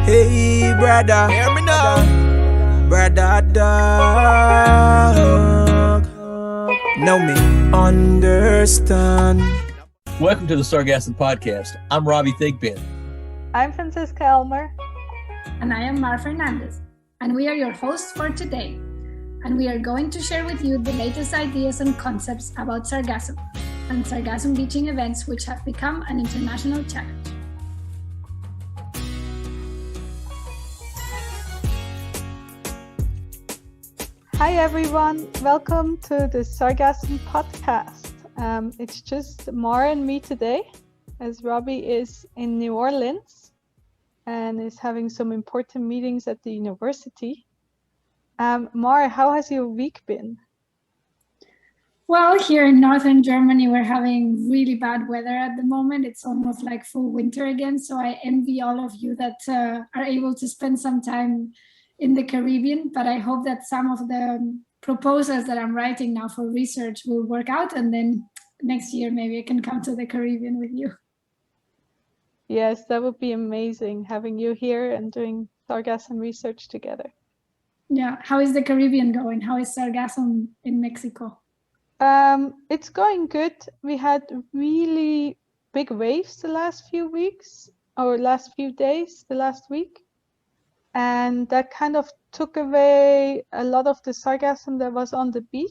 Hey, brother, hear me now. Brother dog. Know me, understand. Welcome to the Sargassum Podcast. I'm Robbie Thigpen. I'm Francisca Elmer. And I am Mar Fernandez. And we are your hosts for today. And we are going to share with you the latest ideas and concepts about sargassum and sargassum beaching events, which have become an international challenge. Hi everyone, welcome to the Sargassum Podcast. It's just Mar and me today, as Robbie is in New Orleans and is having some important meetings at the university. Mar, how has your week been? Well, here in northern Germany, we're having really bad weather at the moment. It's almost like full winter again. So I envy all of you that are able to spend some time in the Caribbean, but I hope that some of the proposals that I'm writing now for research will work out, and then next year maybe I can come to the Caribbean with you. Yes, that would be amazing, having you here and doing sargassum research together. Yeah, how is the Caribbean going? How is sargassum in Mexico? It's going good. We had really big waves the last few weeks, or last few days, the last week. And that kind of took away a lot of the sargassum that was on the beach.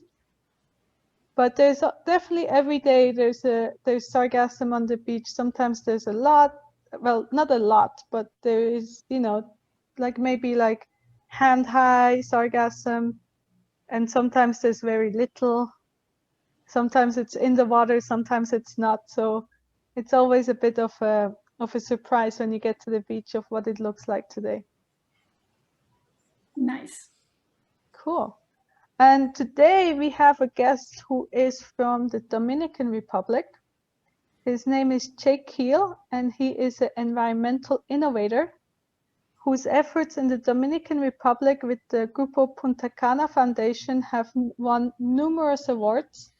But there's definitely every day there's sargassum on the beach. Sometimes there's a lot, well, not a lot, but there is, like maybe like hand high sargassum, and sometimes there's very little. Sometimes it's in the water, sometimes it's not. So it's always a bit of a surprise when you get to the beach of what it looks like today. Nice. Cool. And today we have a guest who is from the Dominican Republic. His name is Jake Keel, and he is an environmental innovator whose efforts in the Dominican Republic with the Grupo Punta Cana Foundation have won numerous awards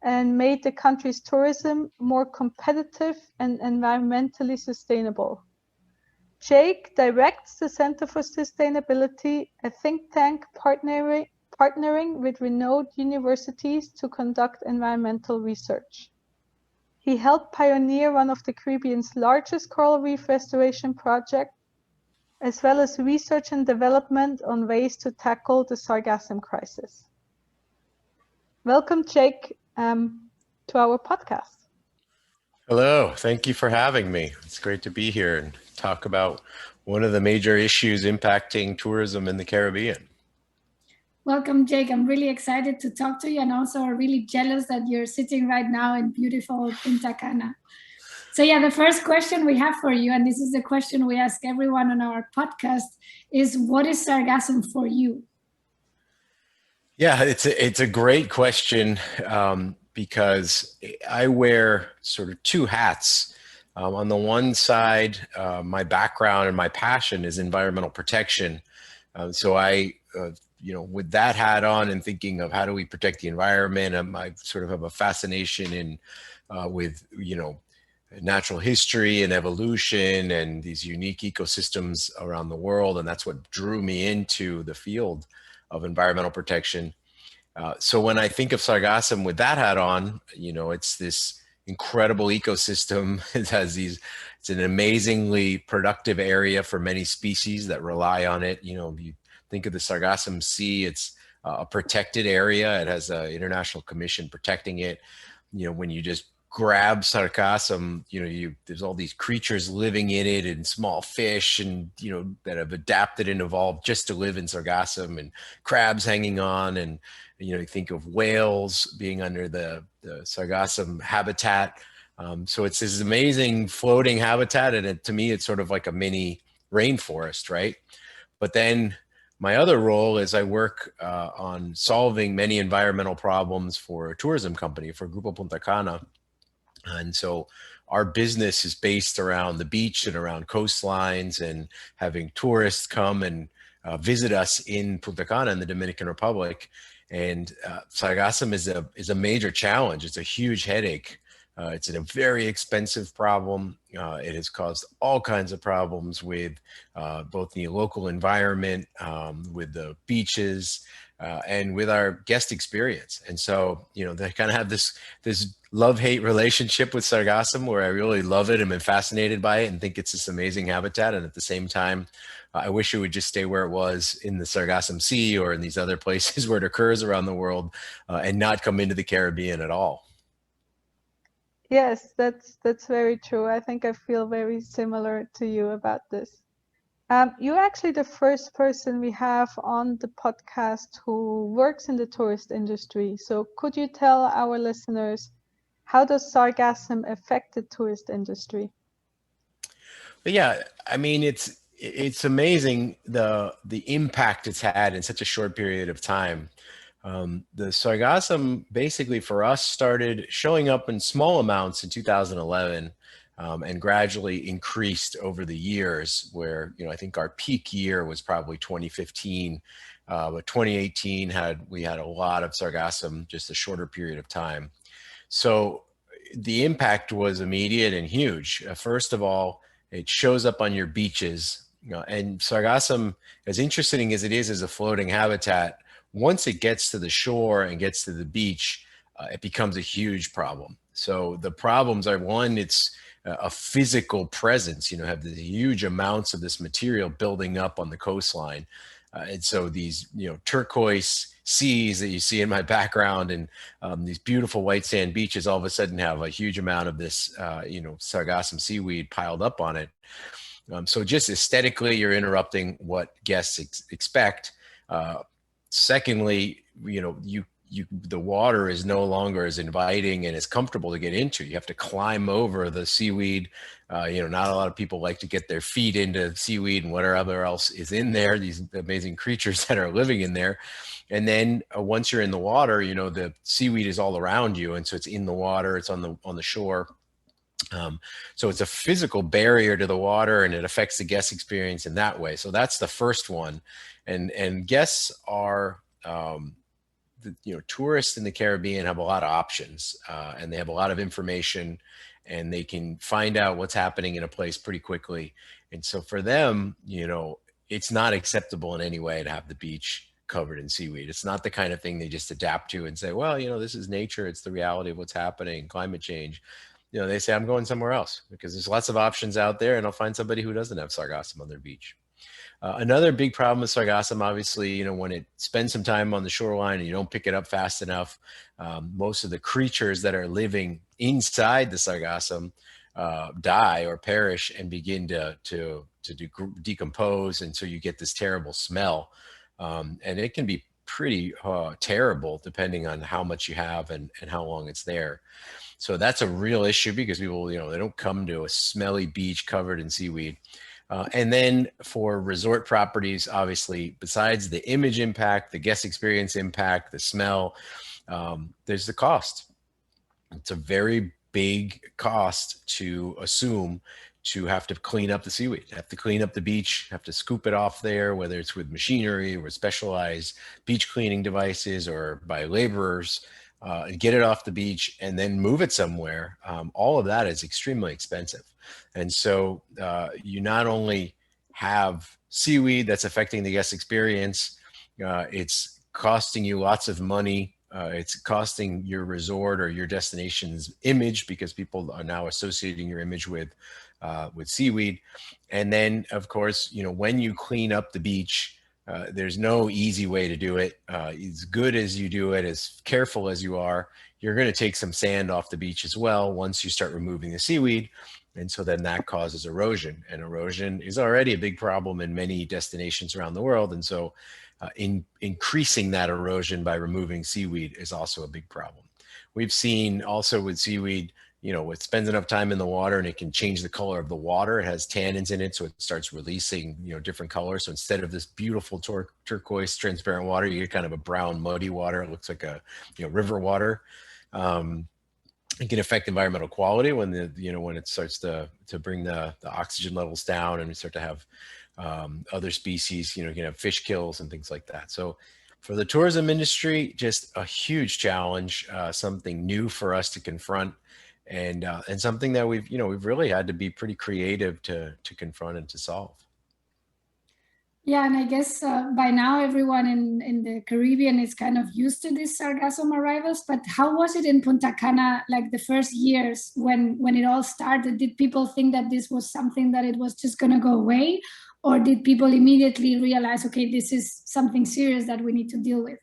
and made the country's tourism more competitive and environmentally sustainable. Jake directs the Center for Sustainability, a think tank partnering with renowned universities to conduct environmental research. He helped pioneer one of the Caribbean's largest coral reef restoration projects, as well as research and development on ways to tackle the sargassum crisis. Welcome, Jake, to our podcast. Hello, thank you for having me. It's great to be here and talk about one of the major issues impacting tourism in the Caribbean. Welcome, Jake. I'm really excited to talk to you, and also really jealous that you're sitting right now in beautiful Punta Cana. So yeah, the first question we have for you, and this is the question we ask everyone on our podcast, is what is sargassum for you? Yeah, it's a great question because I wear sort of two hats. On the one side, my background and my passion is environmental protection. So I, with that hat on and thinking of how do we protect the environment, I sort of have a fascination with natural history and evolution and these unique ecosystems around the world. And that's what drew me into the field of environmental protection. So when I think of sargassum with that hat on, it's this incredible ecosystem. It's an amazingly productive area for many species that rely on it. You think of the Sargassum Sea, it's a protected area. It has an international commission protecting it. When you just grab sargassum, there's all these creatures living in it and small fish and, that have adapted and evolved just to live in sargassum, and crabs hanging on. And, you think of whales being under the sargassum habitat. So it's this amazing floating habitat. And to me, it's sort of like a mini rainforest, right? But then my other role is I work on solving many environmental problems for a tourism company, for Grupo Punta Cana. And so our business is based around the beach and around coastlines and having tourists come and visit us in Punta Cana in the Dominican Republic. And sargassum is a major challenge. It's a huge headache It's a very expensive problem. It has caused all kinds of problems with both the local environment, with the beaches, and with our guest experience. And so, they kind of have this love-hate relationship with Sargassum, where I really love it and been fascinated by it and think it's this amazing habitat. And at the same time, I wish it would just stay where it was in the Sargassum Sea or in these other places where it occurs around the world, and not come into the Caribbean at all. Yes, that's very true. I think I feel very similar to you about this. You're actually the first person we have on the podcast who works in the tourist industry. So could you tell our listeners, how does Sargassum affect the tourist industry? But yeah, I mean, it's amazing the impact it's had in such a short period of time. The Sargassum basically for us started showing up in small amounts in 2011, and gradually increased over the years, where, I think our peak year was probably 2015, but 2018 we had a lot of Sargassum, just a shorter period of time. So the impact was immediate and huge. First of all, it shows up on your beaches, and Sargassum, as interesting as it is as a floating habitat, once it gets to the shore and gets to the beach, it becomes a huge problem. So the problems are, one, it's a physical presence, have the huge amounts of this material building up on the coastline. And so these, turquoise seas that you see in my background and these beautiful white sand beaches all of a sudden have a huge amount of this, Sargassum seaweed piled up on it. So just aesthetically, you're interrupting what guests expect. Secondly, the water is no longer as inviting and as comfortable to get into. You have to climb over the seaweed. Not a lot of people like to get their feet into seaweed and whatever else is in there, these amazing creatures that are living in there. And then once you're in the water, the seaweed is all around you. And so it's in the water, it's on the shore. So it's a physical barrier to the water, and it affects the guest experience in that way. So that's the first one. And guests are, tourists in the Caribbean have a lot of options, and they have a lot of information, and they can find out what's happening in a place pretty quickly. And so for them, it's not acceptable in any way to have the beach covered in seaweed. It's not the kind of thing they just adapt to and say, well, this is nature. It's the reality of what's happening, climate change. They say, I'm going somewhere else because there's lots of options out there, and I'll find somebody who doesn't have Sargassum on their beach. Another big problem with Sargassum, obviously, when it spends some time on the shoreline and you don't pick it up fast enough, most of the creatures that are living inside the Sargassum die or perish and begin to decompose. And so you get this terrible smell. And it can be pretty terrible depending on how much you have and how long it's there. So that's a real issue because people, they don't come to a smelly beach covered in seaweed. And then for resort properties, obviously, besides the image impact, the guest experience impact, the smell, there's the cost. It's a very big cost to assume to have to clean up the seaweed, have to clean up the beach, have to scoop it off there, whether it's with machinery or specialized beach cleaning devices or by laborers, get it off the beach and then move it somewhere. All of that is extremely expensive. And so you not only have seaweed that's affecting the guest experience, it's costing you lots of money. It's costing your resort or your destination's image because people are now associating your image with seaweed. And then, of course, when you clean up the beach, there's no easy way to do it. As good as you do it, as careful as you are, you're going to take some sand off the beach as well once you start removing the seaweed. And so then that causes erosion, and erosion is already a big problem in many destinations around the world. And so increasing that erosion by removing seaweed is also a big problem. We've seen also with seaweed, it spends enough time in the water and it can change the color of the water. It has tannins in it, so it starts releasing, different colors. So instead of this beautiful turquoise transparent water, you get kind of a brown, muddy water. It looks like a, river water. It can affect environmental quality when when it starts to bring the oxygen levels down, and we start to have other species, you can have fish kills and things like that. So for the tourism industry, just a huge challenge, something new for us to confront. and something that we've really had to be pretty creative to confront and to solve. Yeah, and I guess by now everyone in the Caribbean is kind of used to these sargassum arrivals, but how was it in Punta Cana, like the first years when it all started? Did people think that this was something that it was just gonna go away? Or did people immediately realize, okay, this is something serious that we need to deal with?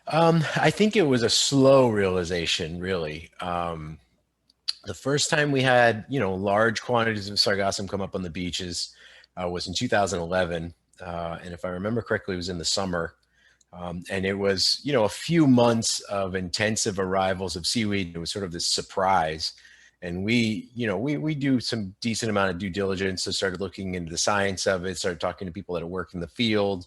I think it was a slow realization, really. The first time we had, large quantities of sargassum come up on the beaches was in 2011. And if I remember correctly, it was in the summer. And it was, a few months of intensive arrivals of seaweed. It was sort of this surprise. And we do some decent amount of due diligence. So started looking into the science of it, started talking to people that work in the field,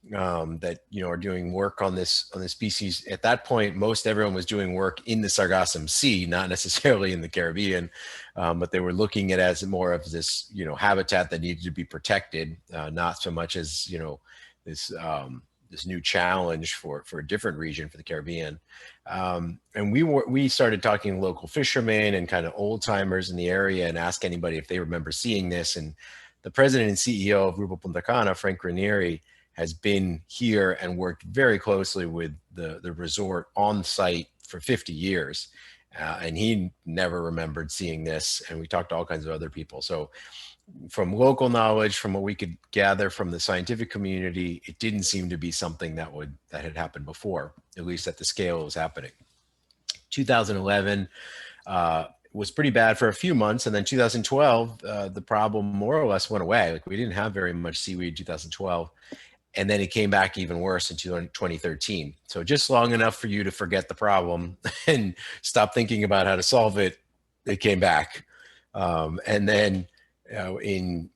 that, are doing work on this species. At that point, most everyone was doing work in the Sargassum Sea, not necessarily in the Caribbean, but they were looking at it as more of this, habitat that needed to be protected, not so much as, this new challenge for a different region for the Caribbean. And we started talking to local fishermen and kind of old timers in the area and ask anybody if they remember seeing this. And the president and CEO of Grupo Punta Cana, Frank Ranieri, has been here and worked very closely with the resort on site for 50 years. And he never remembered seeing this. And we talked to all kinds of other people. So from local knowledge, from what we could gather from the scientific community, it didn't seem to be something that had happened before, at least at the scale it was happening. 2011 was pretty bad for a few months, and then 2012, the problem more or less went away. Like, we didn't have very much seaweed in 2012, and then it came back even worse in 2013. So just long enough for you to forget the problem and stop thinking about how to solve it, it came back. And then in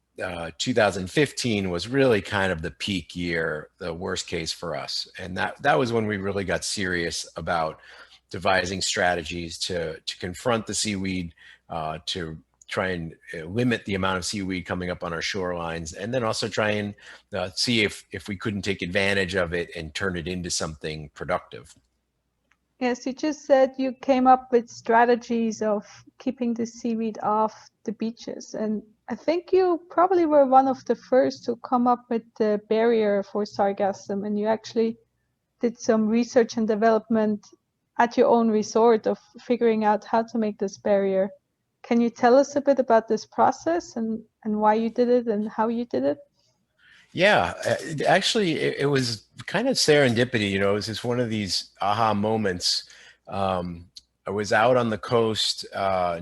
2015 was really kind of the peak year, the worst case for us. And that was when we really got serious about devising strategies to confront the seaweed, to try and limit the amount of seaweed coming up on our shorelines, and then also try and see if we couldn't take advantage of it and turn it into something productive. Yes, you just said you came up with strategies of keeping the seaweed off the beaches. And I think you probably were one of the first to come up with the barrier for sargassum. And you actually did some research and development at your own resort of figuring out how to make this barrier. Can you tell us a bit about this process and why you did it and how you did it? Yeah, actually, it was kind of serendipity. It was just one of these aha moments. I was out on the coast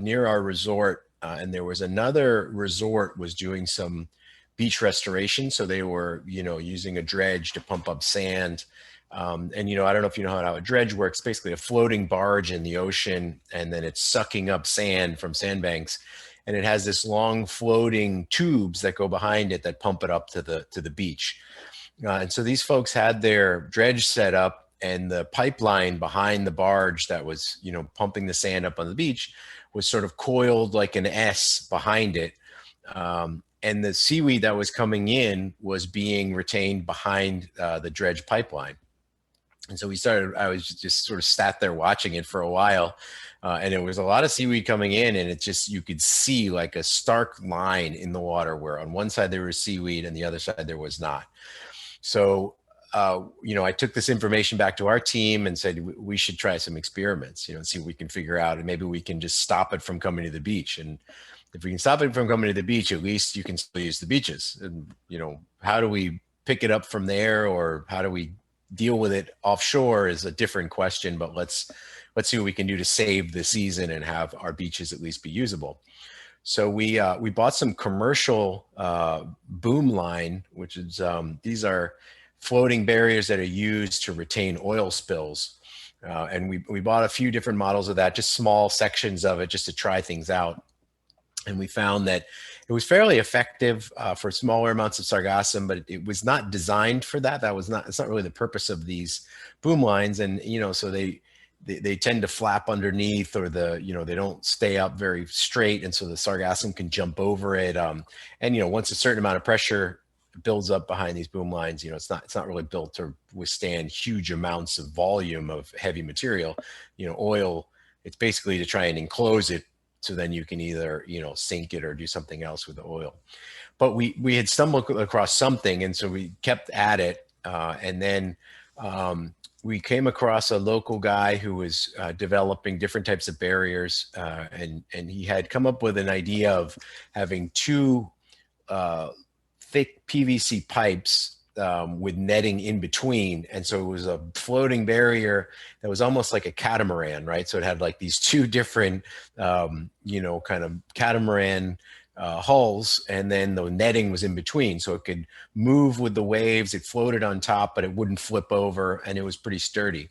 near our resort, and there was another resort was doing some beach restoration. So they were, using a dredge to pump up sand. And, I don't know if you know how a dredge works, basically a floating barge in the ocean, and then it's sucking up sand from sandbanks. And it has this long floating tubes that go behind it that pump it up to the beach. And so these folks had their dredge set up, and the pipeline behind the barge that was, pumping the sand up on the beach was sort of coiled like an S behind it. And the seaweed that was coming in was being retained behind the dredge pipeline. And so I was just sort of sat there watching it for a while. And it was a lot of seaweed coming in, and you could see like a stark line in the water where on one side there was seaweed and the other side there was not. So, I took this information back to our team and said, we should try some experiments, and see what we can figure out. And maybe we can just stop it from coming to the beach. And if we can stop it from coming to the beach, at least you can still use the beaches. And, how do we pick it up from there, or how do we deal with it offshore is a different question, but let's see what we can do to save the season and have our beaches at least be usable. So we bought some commercial boom line, which is these are floating barriers that are used to retain oil spills. And we bought a few different models of that, just small sections of it, just to try things out. And we found that it was fairly effective for smaller amounts of sargassum, but it was not designed for that. It's not really the purpose of these boom lines. And, so they tend to flap underneath, or they don't stay up very straight. And so the sargassum can jump over it. And, once a certain amount of pressure builds up behind these boom lines, it's not really built to withstand huge amounts of volume of heavy material. Oil it's basically to try and enclose it so then you can either, sink it or do something else with the oil. But we had stumbled across something, and so we kept at it. And then we came across a local guy who was developing different types of barriers, and he had come up with an idea of having two thick PVC pipes with netting in between. And so it was a floating barrier that was almost like a catamaran, right? So it had like these two different, kind of catamaran hulls, and then the netting was in between. So it could move with the waves. It floated on top, but it wouldn't flip over, and it was pretty sturdy.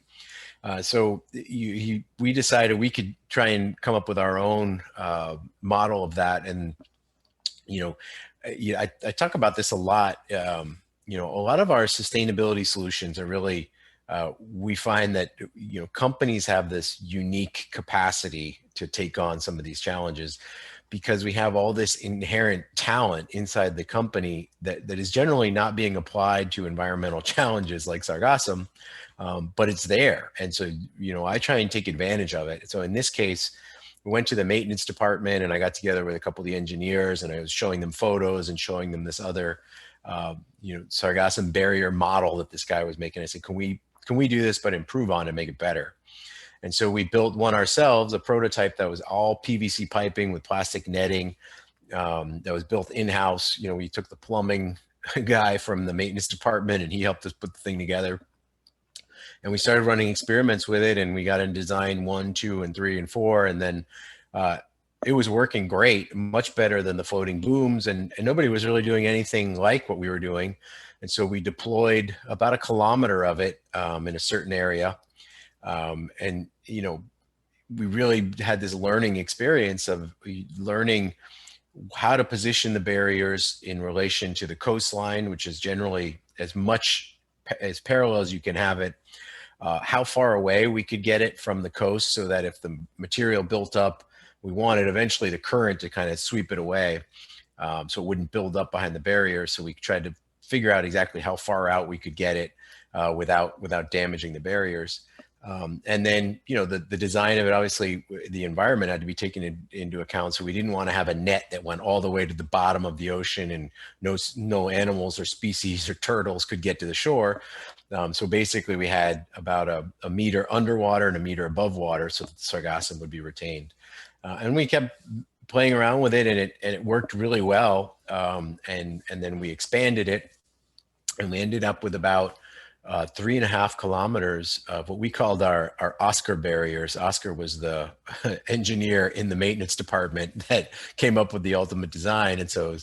So we decided we could try and come up with our own model of that. And, I talk about this a lot. A lot of our sustainability solutions are really, we find that, companies have this unique capacity to take on some of these challenges because we have all this inherent talent inside the company that is generally not being applied to environmental challenges like sargassum, but it's there. And so, I try and take advantage of it. So in this case, we went to the maintenance department, and I got together with a couple of the engineers, and I was showing them photos and showing them this other, sargassum barrier model that this guy was making. I said, can we do this, but improve on it and make it better? And so we built one ourselves, a prototype that was all PVC piping with plastic netting, that was built in-house. We took the plumbing guy from the maintenance department, and he helped us put the thing together. And we started running experiments with it, and we got in design 1, 2, and 3, and 4. And then it was working great, much better than the floating booms. And nobody was really doing anything like what we were doing. And so we deployed about 1 kilometer of it in a certain area. And, we really had this learning experience of learning how to position the barriers in relation to the coastline, which is generally as much as parallel as you can have it, how far away we could get it from the coast so that if the material built up, we wanted eventually the current to kind of sweep it away, so it wouldn't build up behind the barrier. So we tried to figure out exactly how far out we could get it without damaging the barriers. And then, the design of it, obviously the environment had to be taken into account. So we didn't want to have a net that went all the way to the bottom of the ocean and no animals or species or turtles could get to the shore. So basically we had about a meter underwater and a meter above water so that the sargassum would be retained. And we kept playing around with it, and it worked really well. And then we expanded it, and we ended up with about 3.5 kilometers of what we called our Oscar barriers. Oscar was the engineer in the maintenance department that came up with the ultimate design. And so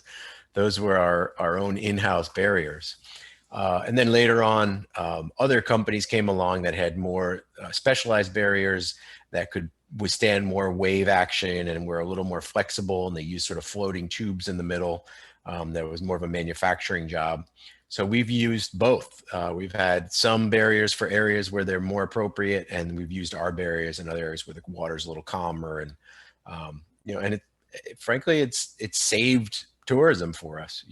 those were our own in-house barriers. And then later on, other companies came along that had more specialized barriers that could withstand more wave action and were a little more flexible, and they used sort of floating tubes in the middle. That was more of a manufacturing job. So we've used both. We've had some barriers for areas where they're more appropriate, and we've used our barriers in other areas where the water's a little calmer. And and frankly, it's saved tourism for us.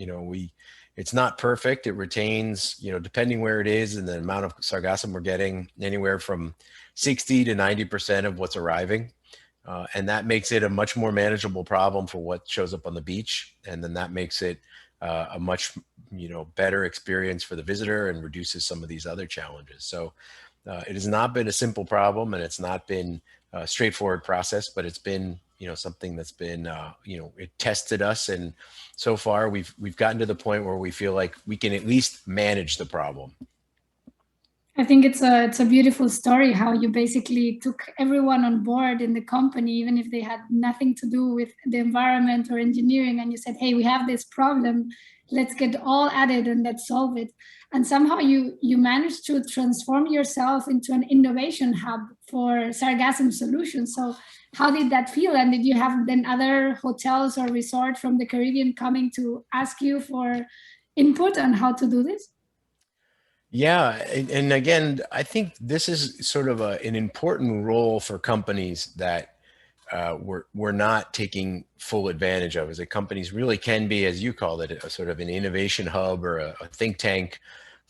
It's not perfect. It retains, depending where it is and the amount of sargassum we're getting, anywhere from 60 to 90% of what's arriving. And that makes it a much more manageable problem for what shows up on the beach. And then that makes it a much, better experience for the visitor and reduces some of these other challenges. So it has not been a simple problem, and it's not been a straightforward process, but it's been, something that's been, it tested us. And so far we've gotten to the point where we feel like we can at least manage the problem. I think it's a beautiful story how you basically took everyone on board in the company, even if they had nothing to do with the environment or engineering, and you said, hey, we have this problem, let's get all at it and let's solve it. And somehow you managed to transform yourself into an innovation hub for sargassum solutions. So how did that feel? And did you have then other hotels or resorts from the Caribbean coming to ask you for input on how to do this? Yeah, and again, I think this is sort of an important role for companies that we're not taking full advantage of. As a companies really can be, as you called it, a sort of an innovation hub or a think tank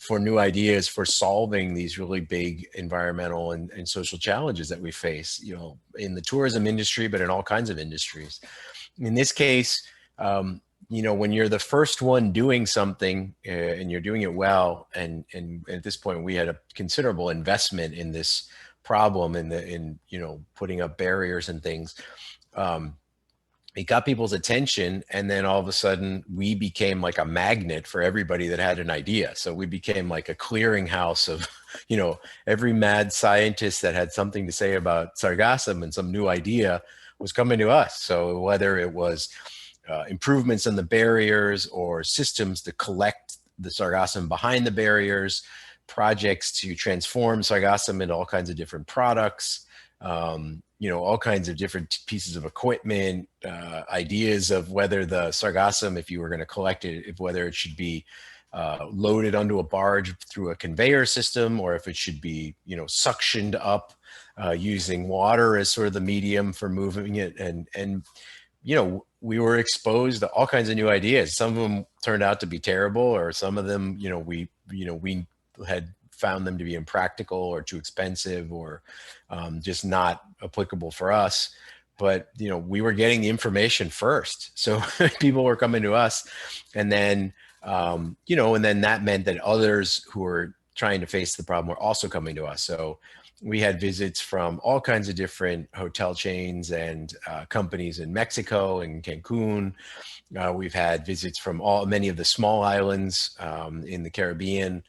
for new ideas for solving these really big environmental and social challenges that we face, you know, in the tourism industry, but in all kinds of industries. In this case, you know, when you're the first one doing something and you're doing it well, and at this point we had a considerable investment in this problem in you know, putting up barriers and things. It got people's attention, and then all of a sudden we became like a magnet for everybody that had an idea. So we became like a clearinghouse of, you know, every mad scientist that had something to say about sargassum and some new idea was coming to us. So whether it was improvements in the barriers or systems to collect the sargassum behind the barriers, projects to transform sargassum into all kinds of different products, you know, all kinds of different pieces of equipment, ideas of whether the sargassum, if you were going to collect it, if whether it should be loaded onto a barge through a conveyor system, or if it should be, you know, suctioned up using water as sort of the medium for moving it. And you know, we were exposed to all kinds of new ideas. Some of them turned out to be terrible, or some of them, you know, we had found them to be impractical or too expensive, or just not applicable for us. But, you know, we were getting the information first. So people were coming to us, and then, you know, and then that meant that others who were trying to face the problem were also coming to us. So we had visits from all kinds of different hotel chains and companies in Mexico and Cancun. We've had visits from many of the small islands in the Caribbean.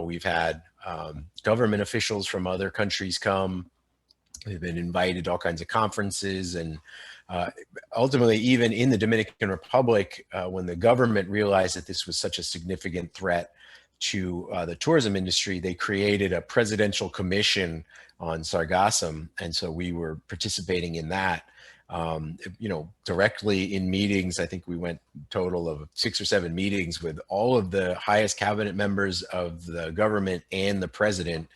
We've had government officials from other countries come. We've been invited to all kinds of conferences, and ultimately, even in the Dominican Republic, when the government realized that this was such a significant threat to the tourism industry, they created a presidential commission on sargassum, and so we were participating in that. You know, directly in meetings. I think we went total of 6 or 7 meetings with all of the highest cabinet members of the government and the president,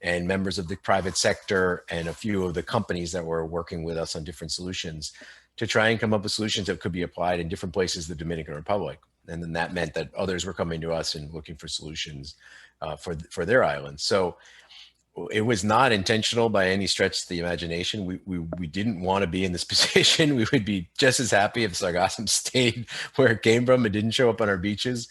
and members of the private sector, and a few of the companies that were working with us on different solutions to try and come up with solutions that could be applied in different places in the Dominican Republic. And then that meant that others were coming to us and looking for solutions for their islands. So it was not intentional by any stretch of the imagination. We didn't want to be in this position. We would be just as happy if sargassum stayed where it came from and didn't show up on our beaches.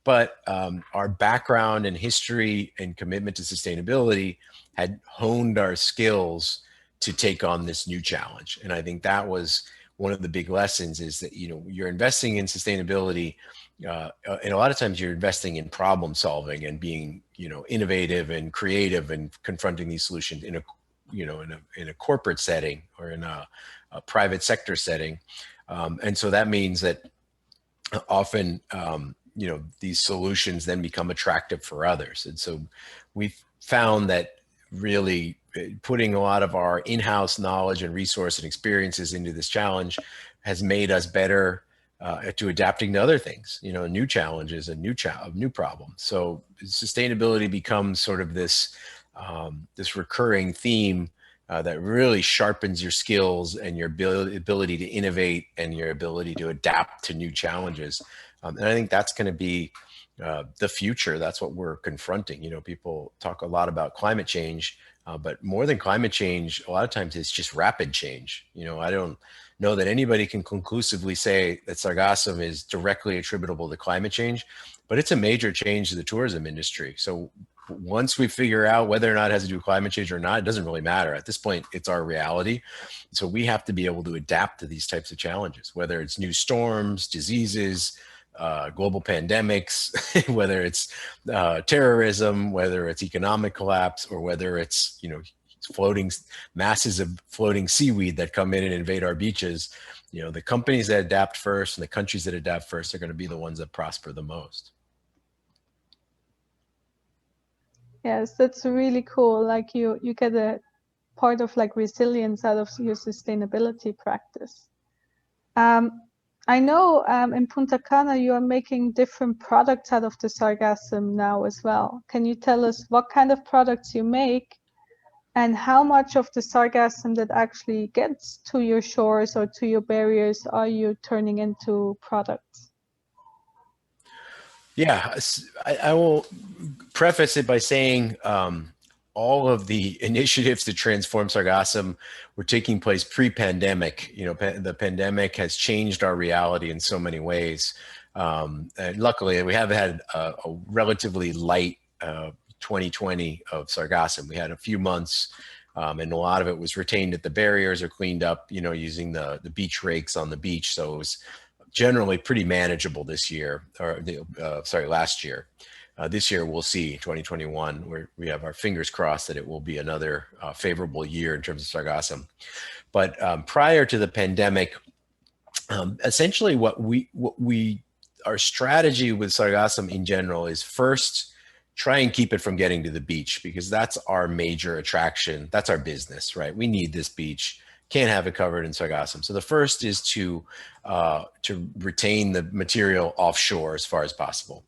But our background and history and commitment to sustainability had honed our skills to take on this new challenge. And I think that was one of the big lessons, is that, you know, you're investing in sustainability, and a lot of times you're investing in problem solving and being, you know, innovative and creative and confronting these solutions in a, you know, in a corporate setting or in a private sector setting. And so that means that often, you know, these solutions then become attractive for others. And so we've found that really putting a lot of our in-house knowledge and resource and experiences into this challenge has made us better to adapting to other things, you know, new challenges and new problems. So sustainability becomes sort of this this recurring theme that really sharpens your skills and your ability to innovate and your ability to adapt to new challenges. And I think that's going to be the future. That's what we're confronting. You know, people talk a lot about climate change, but more than climate change, a lot of times it's just rapid change. You know, I don't know that anybody can conclusively say that sargassum is directly attributable to climate change, but it's a major change to the tourism industry. So once we figure out whether or not it has to do with climate change or not, it doesn't really matter. At this point, it's our reality. So we have to be able to adapt to these types of challenges, whether it's new storms, diseases, global pandemics, whether it's terrorism, whether it's economic collapse, or whether it's, you know, floating masses of floating seaweed that come in and invade our beaches. You know, the companies that adapt first and the countries that adapt first are going to be the ones that prosper the most. Yes, that's really cool. Like you get a part of like resilience out of your sustainability practice. I know in Punta Cana you are making different products out of the sargassum now as well. Can you tell us what kind of products you make and how much of the sargassum that actually gets to your shores or to your barriers are you turning into products? Yeah, I will preface it by saying all of the initiatives to transform Sargassum were taking place pre-pandemic. You know, the pandemic has changed our reality in so many ways. And luckily, we have had a relatively light 2020 of Sargassum. We had a few months, and a lot of it was retained at the barriers or cleaned up, you know, using the beach rakes on the beach. So it was generally pretty manageable this year, or last year. This year, we'll see, 2021, where we have our fingers crossed that it will be another favorable year in terms of Sargassum. But prior to the pandemic, essentially our strategy with Sargassum in general is first, try and keep it from getting to the beach, because that's our major attraction. That's our business, right? We need this beach. Can't have it covered in Sargassum. So the first is to retain the material offshore as far as possible.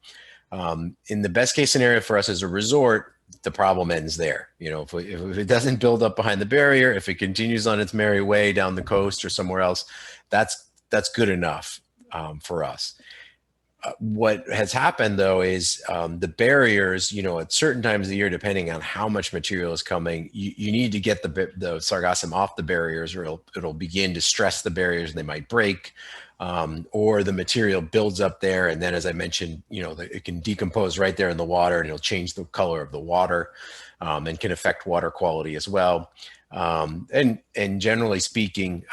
In the best case scenario for us as a resort, the problem ends there. You know, if it doesn't build up behind the barrier, if it continues on its merry way down the coast or somewhere else, that's good enough for us. What has happened though is the barriers, you know, at certain times of the year, depending on how much material is coming, you need to get the Sargassum off the barriers, or it'll begin to stress the barriers and they might break, or the material builds up there. And then, as I mentioned, you know, it can decompose right there in the water, and it'll change the color of the water and can affect water quality as well. And generally speaking,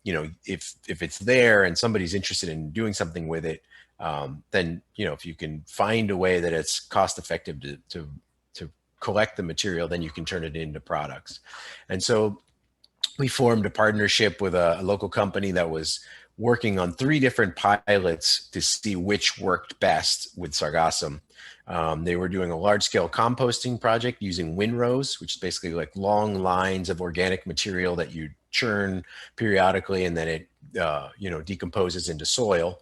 you know, if it's there and somebody's interested in doing something with it, then, you know, if you can find a way that it's cost effective to collect the material, then you can turn it into products. And so we formed a partnership with a local company that was working on 3 different pilots to see which worked best with Sargassum. They were doing a large scale composting project using windrows, which is basically like long lines of organic material that you churn periodically, and then it, you know, decomposes into soil.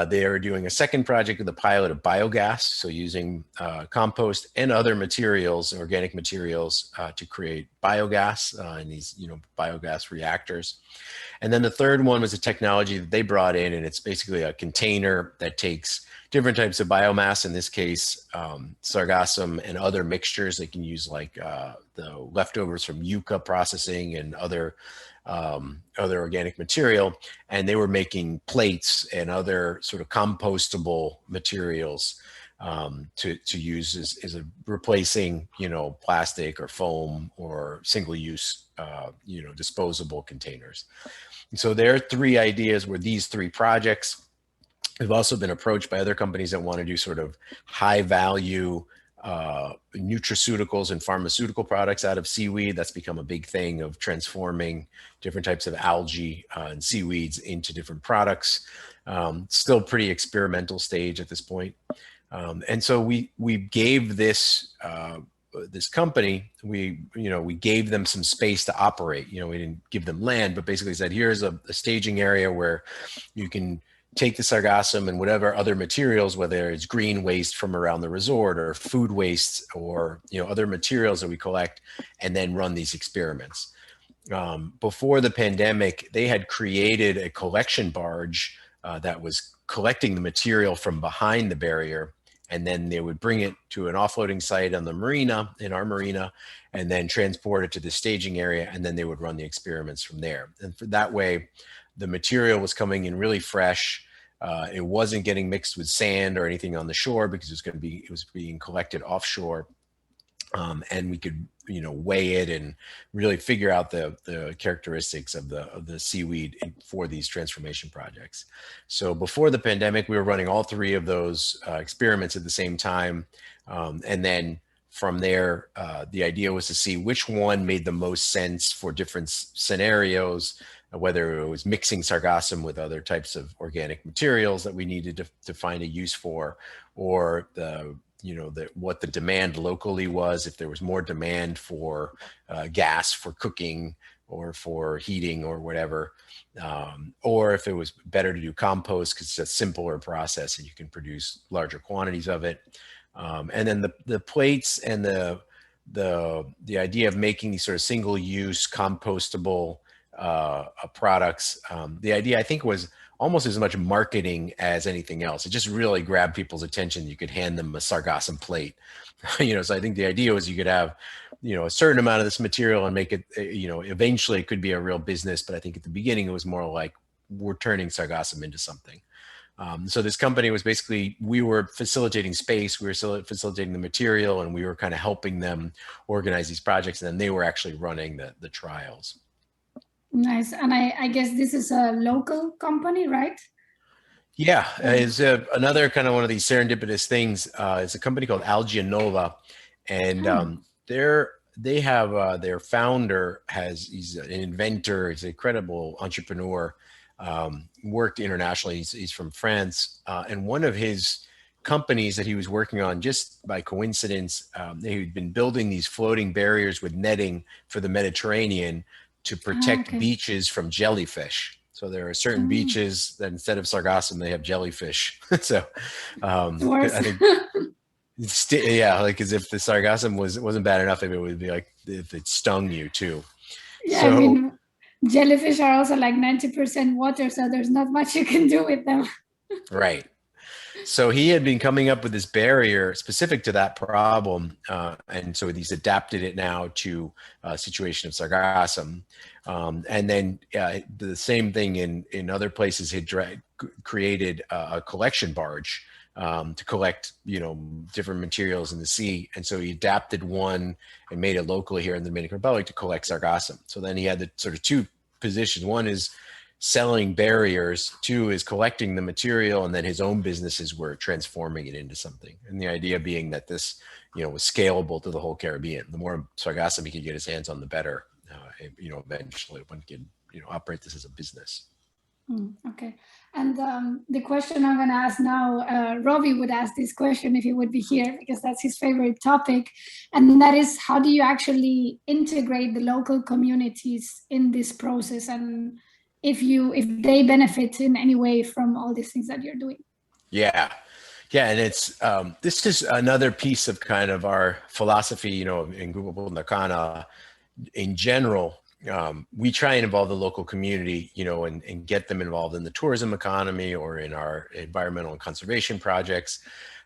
They are doing a second project with a pilot of biogas, so using compost and other materials, organic materials, to create biogas in these, you know, biogas reactors. And then the third one was a technology that they brought in, and it's basically a container that takes different types of biomass, in this case, Sargassum and other mixtures. They can use like the leftovers from yucca processing and other organic material, and they were making plates and other sort of compostable materials to use as a replacing, you know, plastic or foam or single-use, you know, disposable containers. And so their 3 ideas were these 3 projects. We've also been approached by other companies that want to do sort of high-value nutraceuticals and pharmaceutical products out of seaweed. That's become a big thing, of transforming different types of algae and seaweeds into different products. Still pretty experimental stage at this point. And so we gave this company, we gave them some space to operate. You know, we didn't give them land, but basically said, here's a staging area where you can take the Sargassum and whatever other materials, whether it's green waste from around the resort or food waste or, you know, other materials that we collect, and then run these experiments. Before the pandemic, they had created a collection barge that was collecting the material from behind the barrier, and then they would bring it to an offloading site on the marina, in our marina, and then transport it to the staging area, and then they would run the experiments from there. And for that way, the material was coming in really fresh. It wasn't getting mixed with sand or anything on the shore, because it was being collected offshore, and we could, you know, weigh it and really figure out the characteristics of the seaweed for these transformation projects. So before the pandemic, we were running all 3 of those experiments at the same time, and then from there, the idea was to see which one made the most sense for different scenarios, whether it was mixing Sargassum with other types of organic materials that we needed to find a use for, or what the demand locally was, if there was more demand for gas for cooking or for heating or whatever, or if it was better to do compost because it's a simpler process and you can produce larger quantities of it. And then the plates and the idea of making these sort of single-use compostable products. The idea, I think, was almost as much marketing as anything else. It just really grabbed people's attention. You could hand them a sargassum plate, so I think the idea was you could have, a certain amount of this material and make it, eventually it could be a real business. But I think at the beginning, it was more like we're turning sargassum into something. So this company was basically, we were facilitating space, we were facilitating the material, and we were kind of helping them organize these projects. And then they were actually running the trials. Nice. And I guess this is a local company, right? Yeah, it's another kind of one of these serendipitous things. It's a company called Algianova, and they have their founder he's an inventor, he's an incredible entrepreneur, worked internationally. He's from France, and one of his companies that he was working on, just by coincidence, he'd been building these floating barriers with netting for the Mediterranean to protect beaches from jellyfish. So there are certain beaches that instead of sargassum, they have jellyfish. So I think, like as if the sargassum wasn't bad enough, if it would be like if it stung you too. Yeah, so, I mean, jellyfish are also like 90% water, so there's not much you can do with them. Right. So he had been coming up with this barrier specific to that problem, and so he's adapted it now to a situation of sargassum. And then the same thing in other places, he created a collection barge to collect, different materials in the sea. And so he adapted one and made it locally here in the Dominican Republic to collect sargassum. So then he had the sort of two positions. One is selling barriers, two is collecting the material, and then his own businesses were transforming it into something. And the idea being that this, was scalable to the whole Caribbean. The more sargassum he could get his hands on, the better. Eventually one can, operate this as a business. Okay. And the question I'm going to ask now, Robbie would ask this question if he would be here, because that's his favorite topic. And that is, how do you actually integrate the local communities in this process? And if they benefit in any way from all these things that you're doing? Yeah. And it's this is another piece of kind of our philosophy, in Grupo Punta Cana in general. We try and involve the local community, and get them involved in the tourism economy or in our environmental and conservation projects,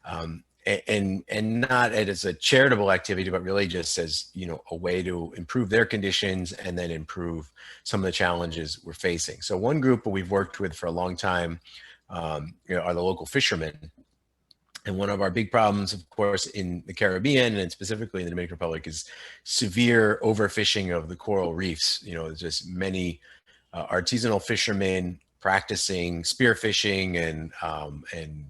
and not as a charitable activity, but really just as, a way to improve their conditions and then improve some of the challenges we're facing. So one group that we've worked with for a long time, are the local fishermen. And one of our big problems, of course, in the Caribbean and specifically in the Dominican Republic is severe overfishing of the coral reefs. There's just many artisanal fishermen practicing spearfishing and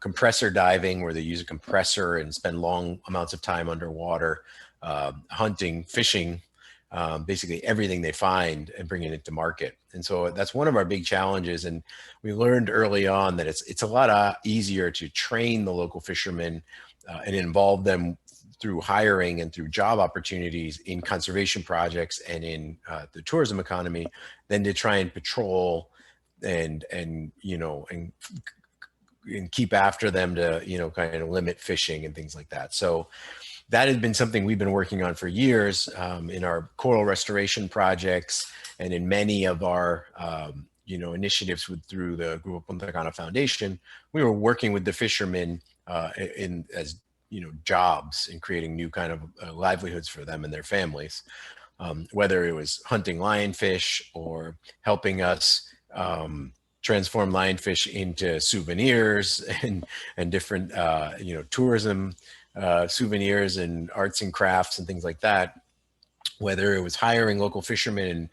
compressor diving, where they use a compressor and spend long amounts of time underwater, hunting, fishing, basically everything they find and bringing it to market. And so that's one of our big challenges. And we learned early on that it's a lot easier to train the local fishermen and involve them through hiring and through job opportunities in conservation projects and in the tourism economy than to try and patrol and keep after them to, kind of limit fishing and things like that. So that has been something we've been working on for years in our coral restoration projects and in many of our, initiatives through the Grupo Punta Cana Foundation. We were working with the fishermen as jobs and creating new kind of livelihoods for them and their families, whether it was hunting lionfish or helping us transform lionfish into souvenirs and different, tourism souvenirs and arts and crafts and things like that, whether it was hiring local fishermen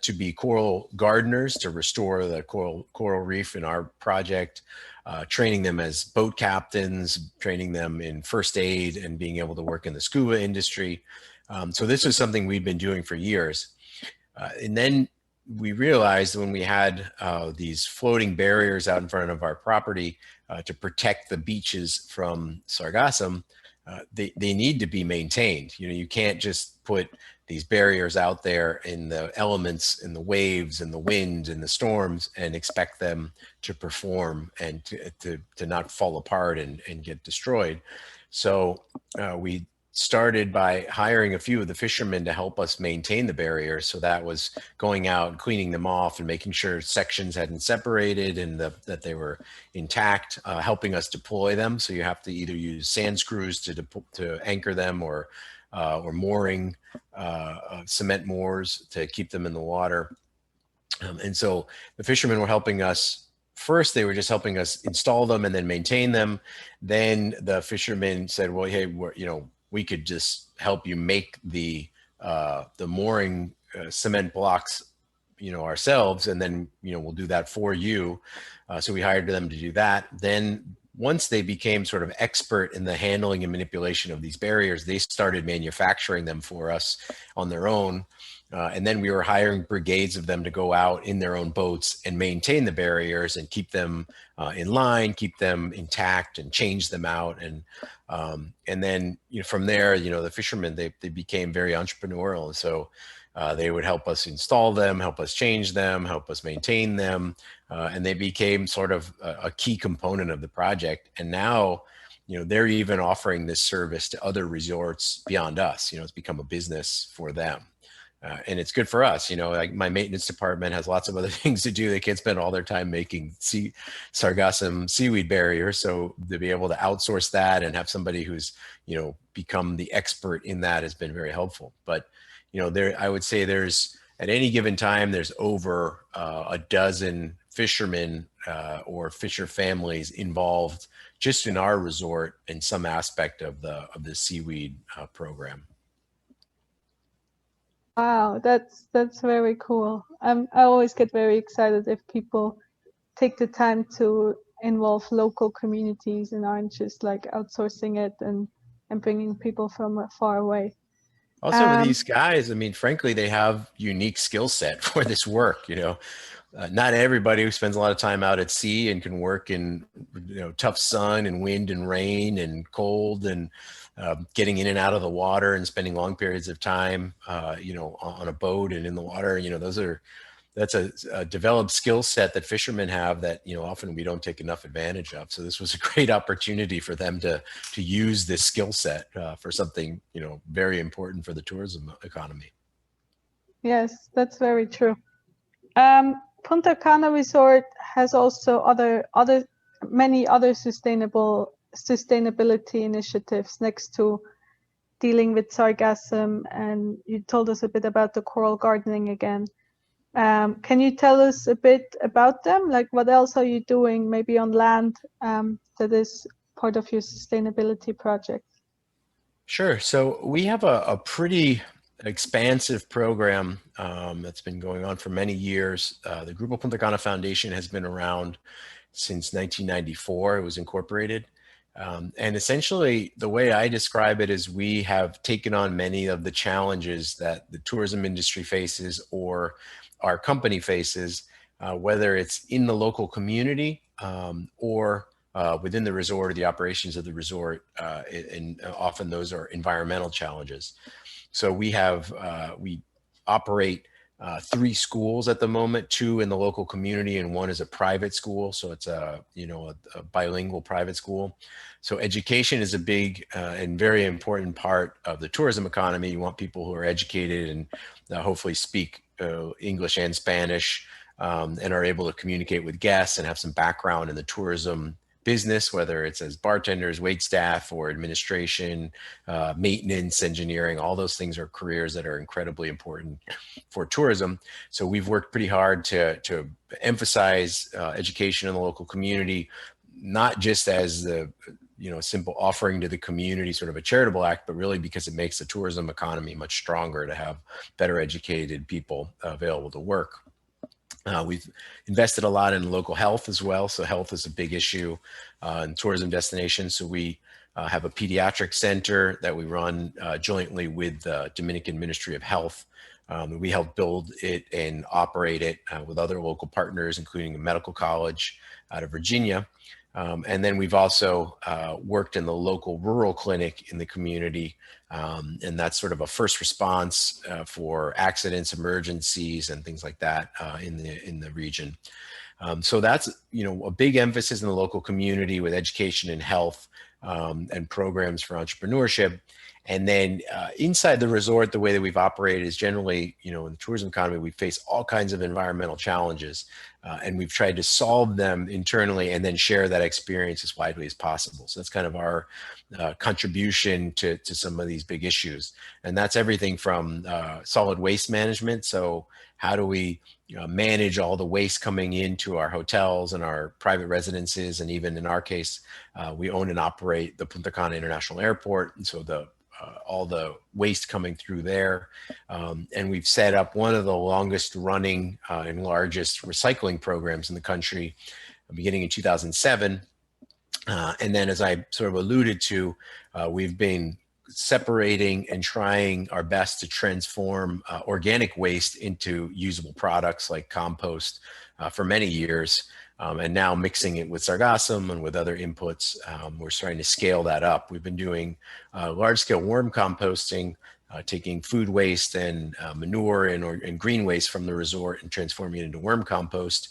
to be coral gardeners to restore the coral reef in our project, training them as boat captains, training them in first aid and being able to work in the scuba industry. So this is something we've been doing for years. And then we realized when we had these floating barriers out in front of our property to protect the beaches from sargassum, they need to be maintained. You can't just put these barriers out there in the elements, in the waves and the wind and the storms and expect them to perform and to not fall apart and get destroyed. So we started by hiring a few of the fishermen to help us maintain the barriers. So that was going out and cleaning them off and making sure sections hadn't separated and that they were intact, helping us deploy them. So you have to either use sand screws to anchor them or mooring cement moors to keep them in the water. And so the fishermen were helping us. First, they were just helping us install them and then maintain them. Then the fishermen said, well, hey, we could just help you make the mooring cement blocks, ourselves, and then we'll do that for you. So we hired them to do that. Then once they became sort of expert in the handling and manipulation of these barriers, they started manufacturing them for us on their own. And then we were hiring brigades of them to go out in their own boats and maintain the barriers and keep them in line, keep them intact, and change them out. And then from there, the fishermen, they became very entrepreneurial. And so they would help us install them, help us change them, help us maintain them. And they became sort of a key component of the project. And now, they're even offering this service to other resorts beyond us. It's become a business for them. And it's good for us, like my maintenance department has lots of other things to do. They can't spend all their time making sargassum seaweed barriers. So to be able to outsource that and have somebody who's, become the expert in that has been very helpful. But, I would say there's at any given time, there's over a dozen fishermen or fisher families involved just in our resort in some aspect of the seaweed program. Wow, that's very cool. I always get very excited if people take the time to involve local communities and aren't just like outsourcing it and bringing people from far away. Also, with these guys, frankly, they have unique skill set for this work. Not everybody who spends a lot of time out at sea and can work in tough sun and wind and rain and cold and getting in and out of the water and spending long periods of time, on a boat and in the water. That's a developed skill set that fishermen have that, often we don't take enough advantage of. So this was a great opportunity for them to use this skill set for something, very important for the tourism economy. Yes, that's very true. Punta Cana Resort has also many other sustainability initiatives next to dealing with sargassum, and you told us a bit about the coral gardening again. Can you tell us a bit about them? Like, what else are you doing maybe on land that is part of your sustainability project? Sure. So we have a pretty expansive program that's been going on for many years. The Grupo Punta Cana Foundation has been around since 1994. It was incorporated. And essentially, the way I describe it is we have taken on many of the challenges that the tourism industry faces or our company faces, whether it's in the local community or within the resort or the operations of the resort. And often those are environmental challenges. So we operate 3 schools at the moment, 2 in the local community and 1 is a private school. So it's a bilingual private school. So education is a big and very important part of the tourism economy. You want people who are educated and hopefully speak English and Spanish and are able to communicate with guests and have some background in the tourism business, whether it's as bartenders, wait staff, or administration, maintenance, engineering. All those things are careers that are incredibly important for tourism. So we've worked pretty hard to emphasize education in the local community, not just as the simple offering to the community, sort of a charitable act, but really because it makes the tourism economy much stronger to have better educated people available to work. We've invested a lot in local health as well. So health is a big issue in tourism destinations. So we have a pediatric center that we run jointly with the Dominican Ministry of Health. We help build it and operate it with other local partners, including a medical college out of Virginia. And then we've also worked in the local rural clinic in the community. And that's sort of a first response for accidents, emergencies, and things like that in the region. So that's, a big emphasis in the local community with education and health and programs for entrepreneurship. And then inside the resort, the way that we've operated is generally, in the tourism economy, we face all kinds of environmental challenges, and we've tried to solve them internally and then share that experience as widely as possible. So that's kind of our contribution to some of these big issues. And that's everything from solid waste management. So how do we manage all the waste coming into our hotels and our private residences? And even in our case, we own and operate the Punta Cana International Airport. And so all the waste coming through there. And we've set up one of the longest running and largest recycling programs in the country, beginning in 2007. And then, as I sort of alluded to, we've been separating and trying our best to transform organic waste into usable products like compost for many years. And now mixing it with sargassum and with other inputs, we're starting to scale that up. We've been doing large-scale worm composting, taking food waste and manure and green waste from the resort and transforming it into worm compost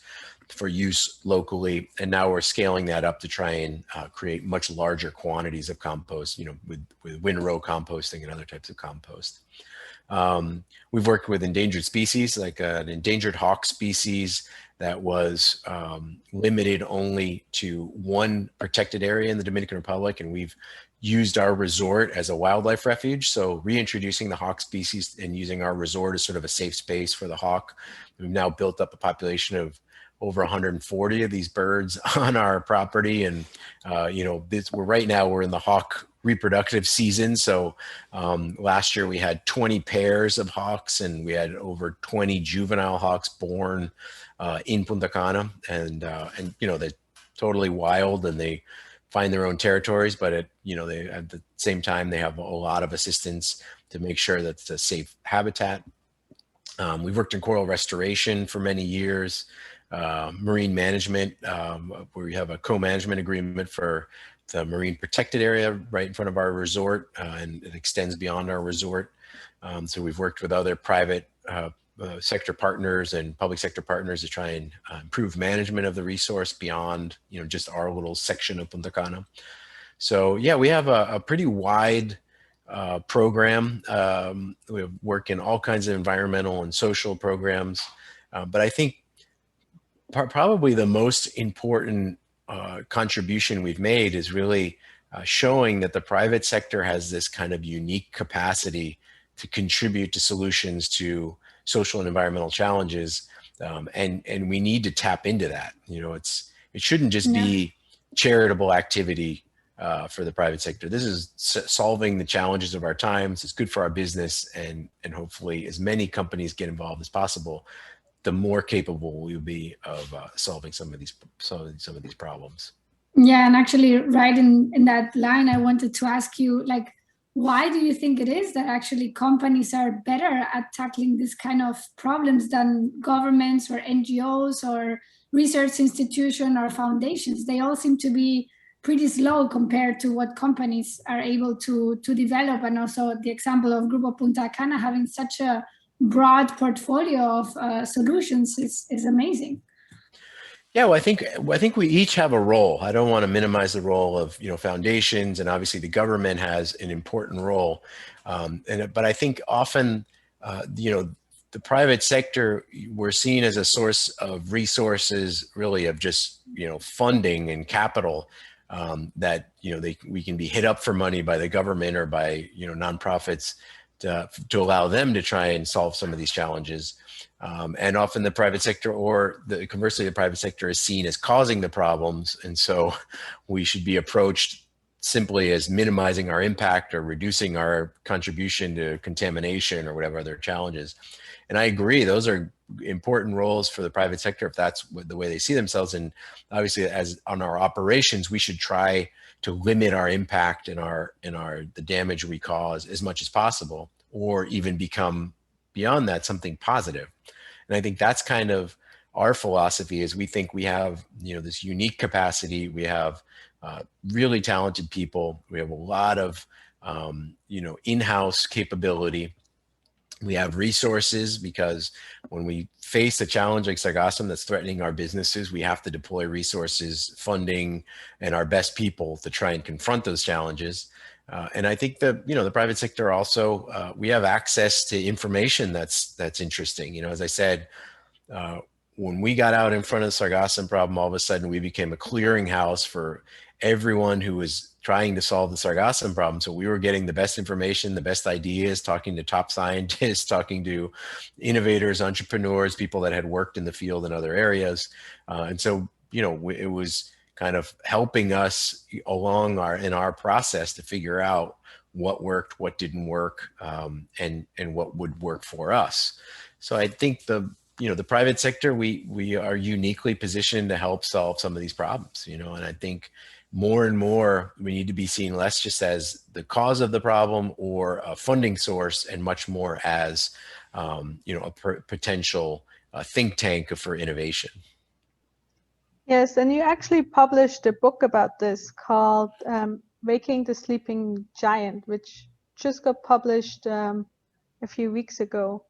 for use locally. And now we're scaling that up to try and create much larger quantities of compost, with windrow composting and other types of compost. We've worked with endangered species, like an endangered hawk species that was limited only to one protected area in the Dominican Republic, and we've used our resort as a wildlife refuge. So reintroducing the hawk species and using our resort as sort of a safe space for the hawk. We've now built up a population of over 140 of these birds on our property, and right now we're in the hawk reproductive season. So last year we had 20 pairs of hawks, and we had over 20 juvenile hawks born in Punta Cana, and they're totally wild and they find their own territories, but they at the same time they have a lot of assistance to make sure that it's a safe habitat. We've worked in coral restoration for many years, marine management, where we have a co-management agreement for the marine protected area right in front of our resort, and it extends beyond our resort. So we've worked with other private sector partners and public sector partners to try and improve management of the resource beyond just our little section of Punta Cana. So yeah, we have a pretty wide program. We work in all kinds of environmental and social programs, but I think probably the most important contribution we've made is really showing that the private sector has this kind of unique capacity to contribute to solutions to social and environmental challenges, and we need to tap into that. It shouldn't just be charitable activity for the private sector. This is solving the challenges of our times. It's good for our business, and hopefully as many companies get involved as possible, the more capable we'll be of solving some of these problems. Yeah, and actually right in that line, I wanted to ask you, why do you think it is that actually companies are better at tackling this kind of problems than governments or NGOs or research institutions or foundations? They all seem to be pretty slow compared to what companies are able to develop. And also the example of Grupo Punta Cana having such a broad portfolio of solutions is amazing. Yeah, well, I think we each have a role. I don't want to minimize the role of foundations, and obviously the government has an important role. But I think often the private sector, we're seen as a source of resources, really of just funding and capital, that we can be hit up for money by the government or by nonprofits to allow them to try and solve some of these challenges. And often the private sector, or conversely, the private sector is seen as causing the problems. And so we should be approached simply as minimizing our impact or reducing our contribution to contamination or whatever other challenges. And I agree, those are important roles for the private sector if that's the way they see themselves. And obviously, as on our operations, we should try to limit our impact and the damage we cause as much as possible, or even become beyond that something positive. And I think that's kind of our philosophy, is we think we have this unique capacity. We have really talented people. We have a lot of in-house capability. We have resources, because when we face a challenge like sargassum that's threatening our businesses, we have to deploy resources, funding, and our best people to try and confront those challenges. And I think the private sector also, we have access to information that's interesting. As I said, when we got out in front of the sargassum problem, all of a sudden we became a clearinghouse for everyone who was trying to solve the sargassum problem. So we were getting the best information, the best ideas, talking to top scientists, talking to innovators, entrepreneurs, people that had worked in the field in other areas. And so, it was kind of helping us along in our process to figure out what worked, what didn't work, and what would work for us. So I think the private sector, we are uniquely positioned to help solve some of these problems, and I think more and more we need to be seen less just as the cause of the problem or a funding source, and much more as, a potential think tank for innovation. Yes, and you actually published a book about this called Waking the Sleeping Giant, which just got published a few weeks ago.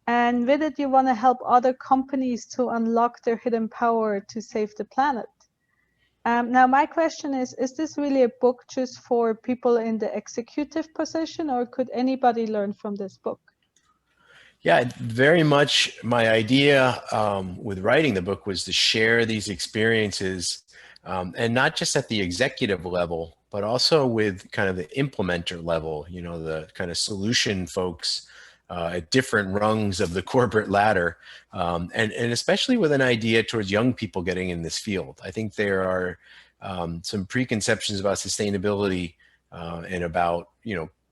And with it, you want to help other companies to unlock their hidden power to save the planet. Now, my question is this really a book just for people in the executive position, or could anybody learn from this book? Yeah, very much my idea with writing the book was to share these experiences, and not just at the executive level, but also with kind of the implementer level, the kind of solution folks at different rungs of the corporate ladder, and especially with an idea towards young people getting in this field. I think there are some preconceptions about sustainability and about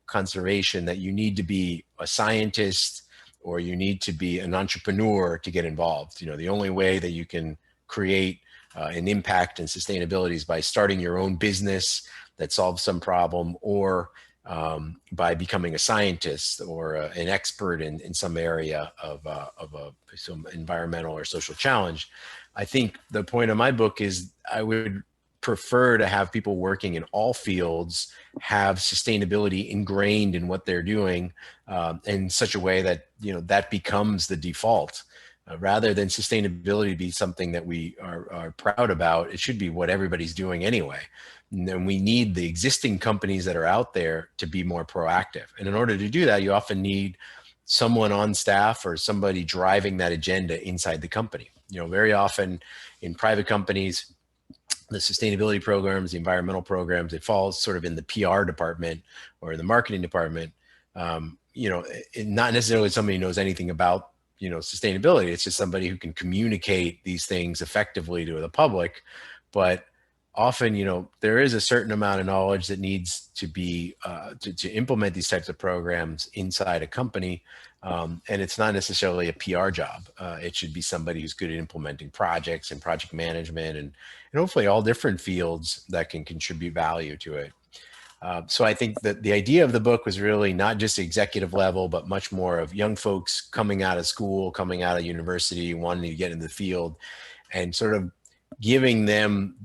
conservation, that you need to be a scientist or you need to be an entrepreneur to get involved. The only way that you can create an impact in sustainability is by starting your own business that solves some problem, or by becoming a scientist or an expert in some area of some environmental or social challenge. I think the point of my book is I would prefer to have people working in all fields have sustainability ingrained in what they're doing, in such a way that that becomes the default. Rather than sustainability be something that we are proud about, it should be what everybody's doing anyway. And then we need the existing companies that are out there to be more proactive. And in order to do that, you often need someone on staff or somebody driving that agenda inside the company. Very often in private companies, the sustainability programs, the environmental programs, it falls sort of in the PR department or the marketing department. Not necessarily somebody who knows anything about sustainability. It's just somebody who can communicate these things effectively to the public. But often, there is a certain amount of knowledge that needs to be to implement these types of programs inside a company. And it's not necessarily a PR job. It should be somebody who's good at implementing projects and project management and hopefully all different fields that can contribute value to it. So I think that the idea of the book was really not just executive level, but much more of young folks coming out of school, coming out of university, wanting to get in the field, and sort of giving them,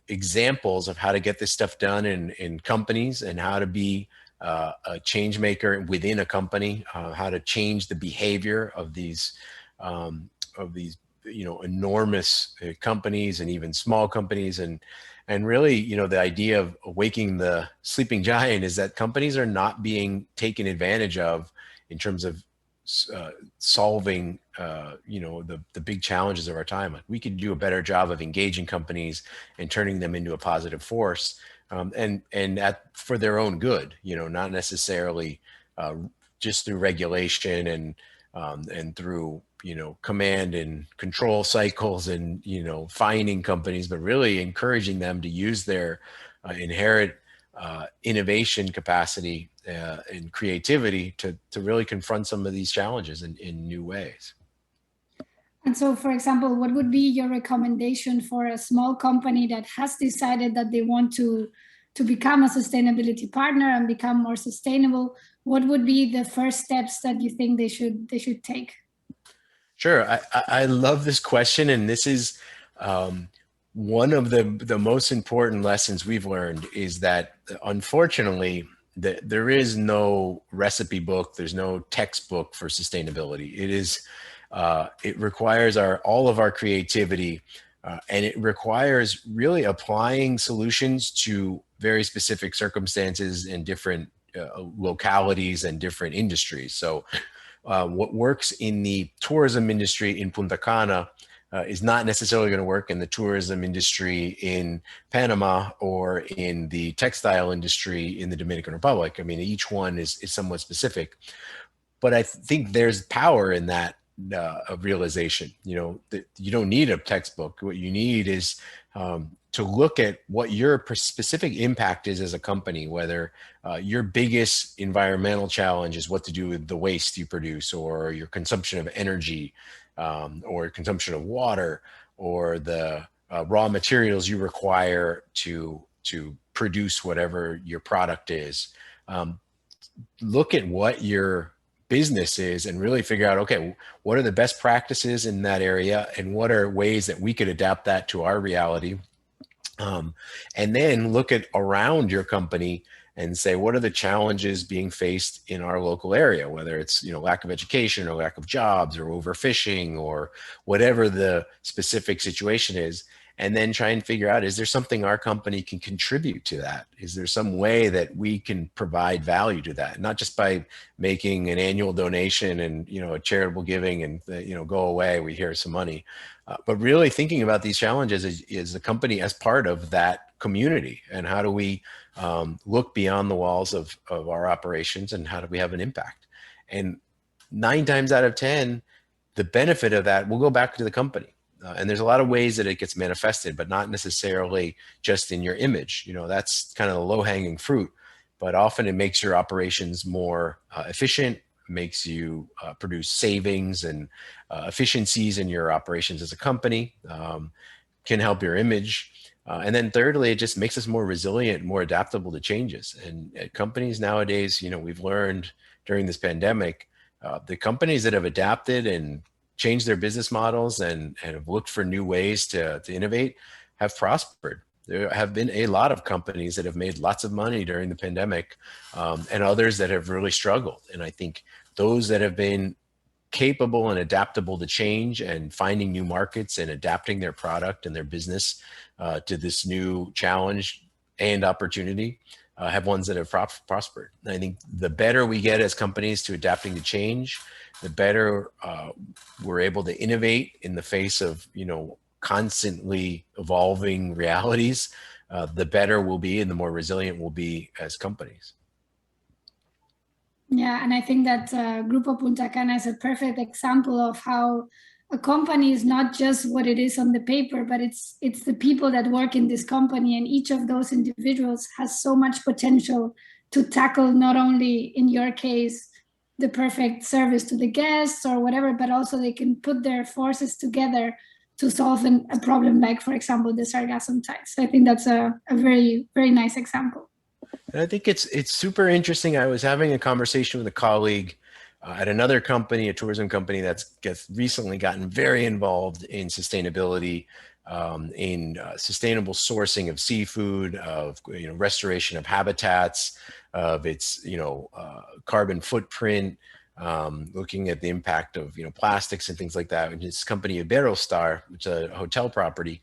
examples of how to get this stuff done in companies, and how to be a change maker within a company, how to change the behavior of these enormous companies and even small companies. And really, the idea of waking the sleeping giant is that companies are not being taken advantage of in terms of solving, the big challenges of our time. Like, we could do a better job of engaging companies and turning them into a positive force, for their own good. Not necessarily just through regulation and through command and control cycles and fining companies, but really encouraging them to use their inherent innovation capacity and creativity to really confront some of these challenges in new ways. And so, for example, what would be your recommendation for a small company that has decided that they want to become a sustainability partner and become more sustainable? What would be the first steps that you think they should take? Sure. I love this question. And this is one of the most important lessons we've learned, is that unfortunately, there is no recipe book. There's no textbook for sustainability. It requires all of our creativity, And it requires really applying solutions to very specific circumstances in different localities and different industries. So what works in the tourism industry in Punta Cana is not necessarily going to work in the tourism industry in Panama or in the textile industry in the Dominican Republic. I mean, each one is somewhat specific, but I think there's power in that realization. You know, that you don't need a textbook. What you need is to look at what your specific impact is as a company, whether your biggest environmental challenge is what to do with the waste you produce, or your consumption of energy, or consumption of water, or the raw materials you require to produce whatever your product is. Look at what your business is and really figure out, okay, what are the best practices in that area, and what are ways that we could adapt that to our reality. And then look at around your company and say, what are the challenges being faced in our local area, whether it's, you know, lack of education or lack of jobs or overfishing or whatever the specific situation is. And then try and figure out, is there something our company can contribute to that? Is there some way that we can provide value to that? Not just by making an annual donation and, you know, a charitable giving and, you know, go away, we hear some money. But really thinking about these challenges is the company as part of that community, and how do we look beyond the walls of our operations, and how do we have an impact? And 9 times out of 10, the benefit of that will go back to the company. And there's a lot of ways that it gets manifested, but not necessarily just in your image. You know, that's kind of the low-hanging fruit, but often it makes your operations more efficient, makes you produce savings and efficiencies in your operations as a company, can help your image. And then thirdly, it just makes us more resilient, more adaptable to changes. And companies nowadays, you know, we've learned during this pandemic, the companies that have adapted and changed their business models and have looked for new ways to innovate have prospered. There have been a lot of companies that have made lots of money during the pandemic, and others that have really struggled. And I think those that have been capable and adaptable to change and finding new markets and adapting their product and their business to this new challenge and opportunity have ones that have prospered. And I think the better we get as companies to adapting to change, the better we're able to innovate in the face of, you know, constantly evolving realities, the better we'll be and the more resilient we'll be as companies. Yeah, and I think that Grupo Punta Cana is a perfect example of how a company is not just what it is on the paper, but it's the people that work in this company, and each of those individuals has so much potential to tackle, not only in your case, the perfect service to the guests or whatever, but also they can put their forces together to solve a problem like, for example, the sargassum tides. So I think that's a very, very nice example. And I think it's super interesting. I was having a conversation with a colleague at another company, a tourism company that's recently gotten very involved in sustainability, in sustainable sourcing of seafood, of, you know, restoration of habitats, of its, you know, carbon footprint, looking at the impact of, you know, plastics and things like that. And his company Iberostar, which is a hotel property,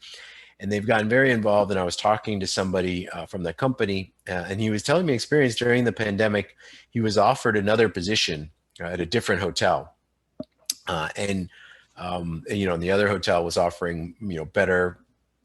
and they've gotten very involved. And I was talking to somebody from the company, and he was telling me experience during the pandemic. He was offered another position at a different hotel, and you know, and the other hotel was offering, you know, better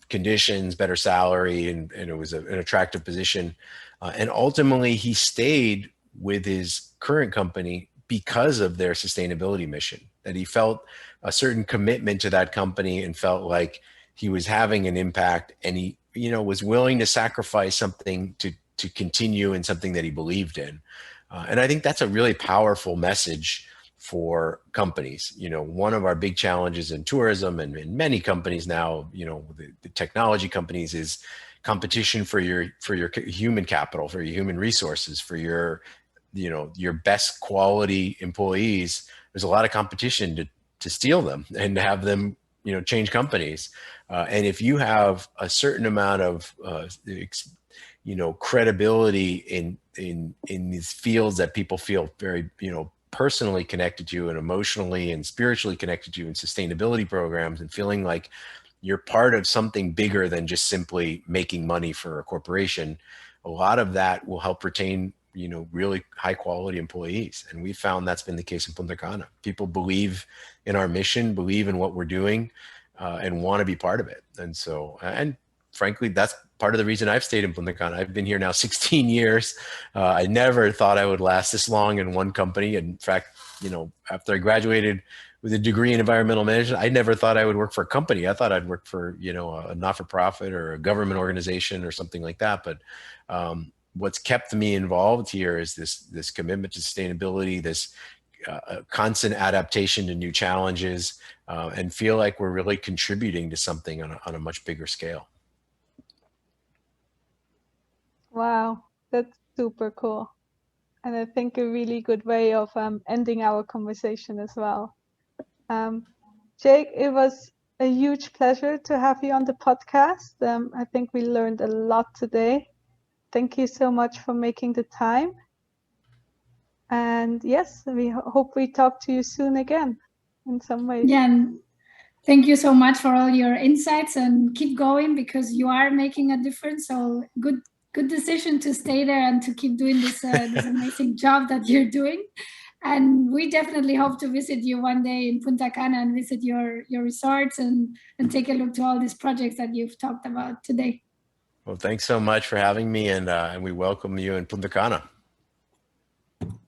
conditions, better salary, and it was an attractive position. And ultimately, he stayed with his current company because of their sustainability mission. That he felt a certain commitment to that company and felt like he was having an impact, and he, you know, was willing to sacrifice something to continue in something that he believed in. And I think that's a really powerful message for companies. You know, one of our big challenges in tourism and in many companies now, you know, the technology companies, is competition for your human capital, for your human resources, for your, you know, your best quality employees. There's a lot of competition to steal them and to have them, you know, change companies. And if you have a certain amount of, you know, credibility in these fields that people feel very, you know, personally connected to and emotionally and spiritually connected to, in sustainability programs, and feeling like you're part of something bigger than just simply making money for a corporation. A lot of that will help retain, really high quality employees. And we found that's been the case in Punta Cana. People believe in our mission, believe in what we're doing, and want to be part of it. And so, and frankly, that's part of the reason I've stayed in Punta Cana. I've been here now 16 years. I never thought I would last this long in one company. In fact, after I graduated with a degree in environmental management, I never thought I would work for a company. I thought I'd work for, a not-for-profit or a government organization or something like that. But what's kept me involved here is this commitment to sustainability, this constant adaptation to new challenges, and feel like we're really contributing to something on a much bigger scale. Wow, that's super cool. And I think a really good way of ending our conversation as well. Jake, it was a huge pleasure to have you on the podcast. I think we learned a lot today. Thank you so much for making the time. And yes, we hope we talk to you soon again in some way. Yeah, and thank you so much for all your insights, and keep going because you are making a difference. So good decision to stay there and to keep doing this amazing job that you're doing. And we definitely hope to visit you one day in Punta Cana and visit your resorts and take a look to all these projects that you've talked about today. Well, thanks so much for having me, and we welcome you in Punta Cana.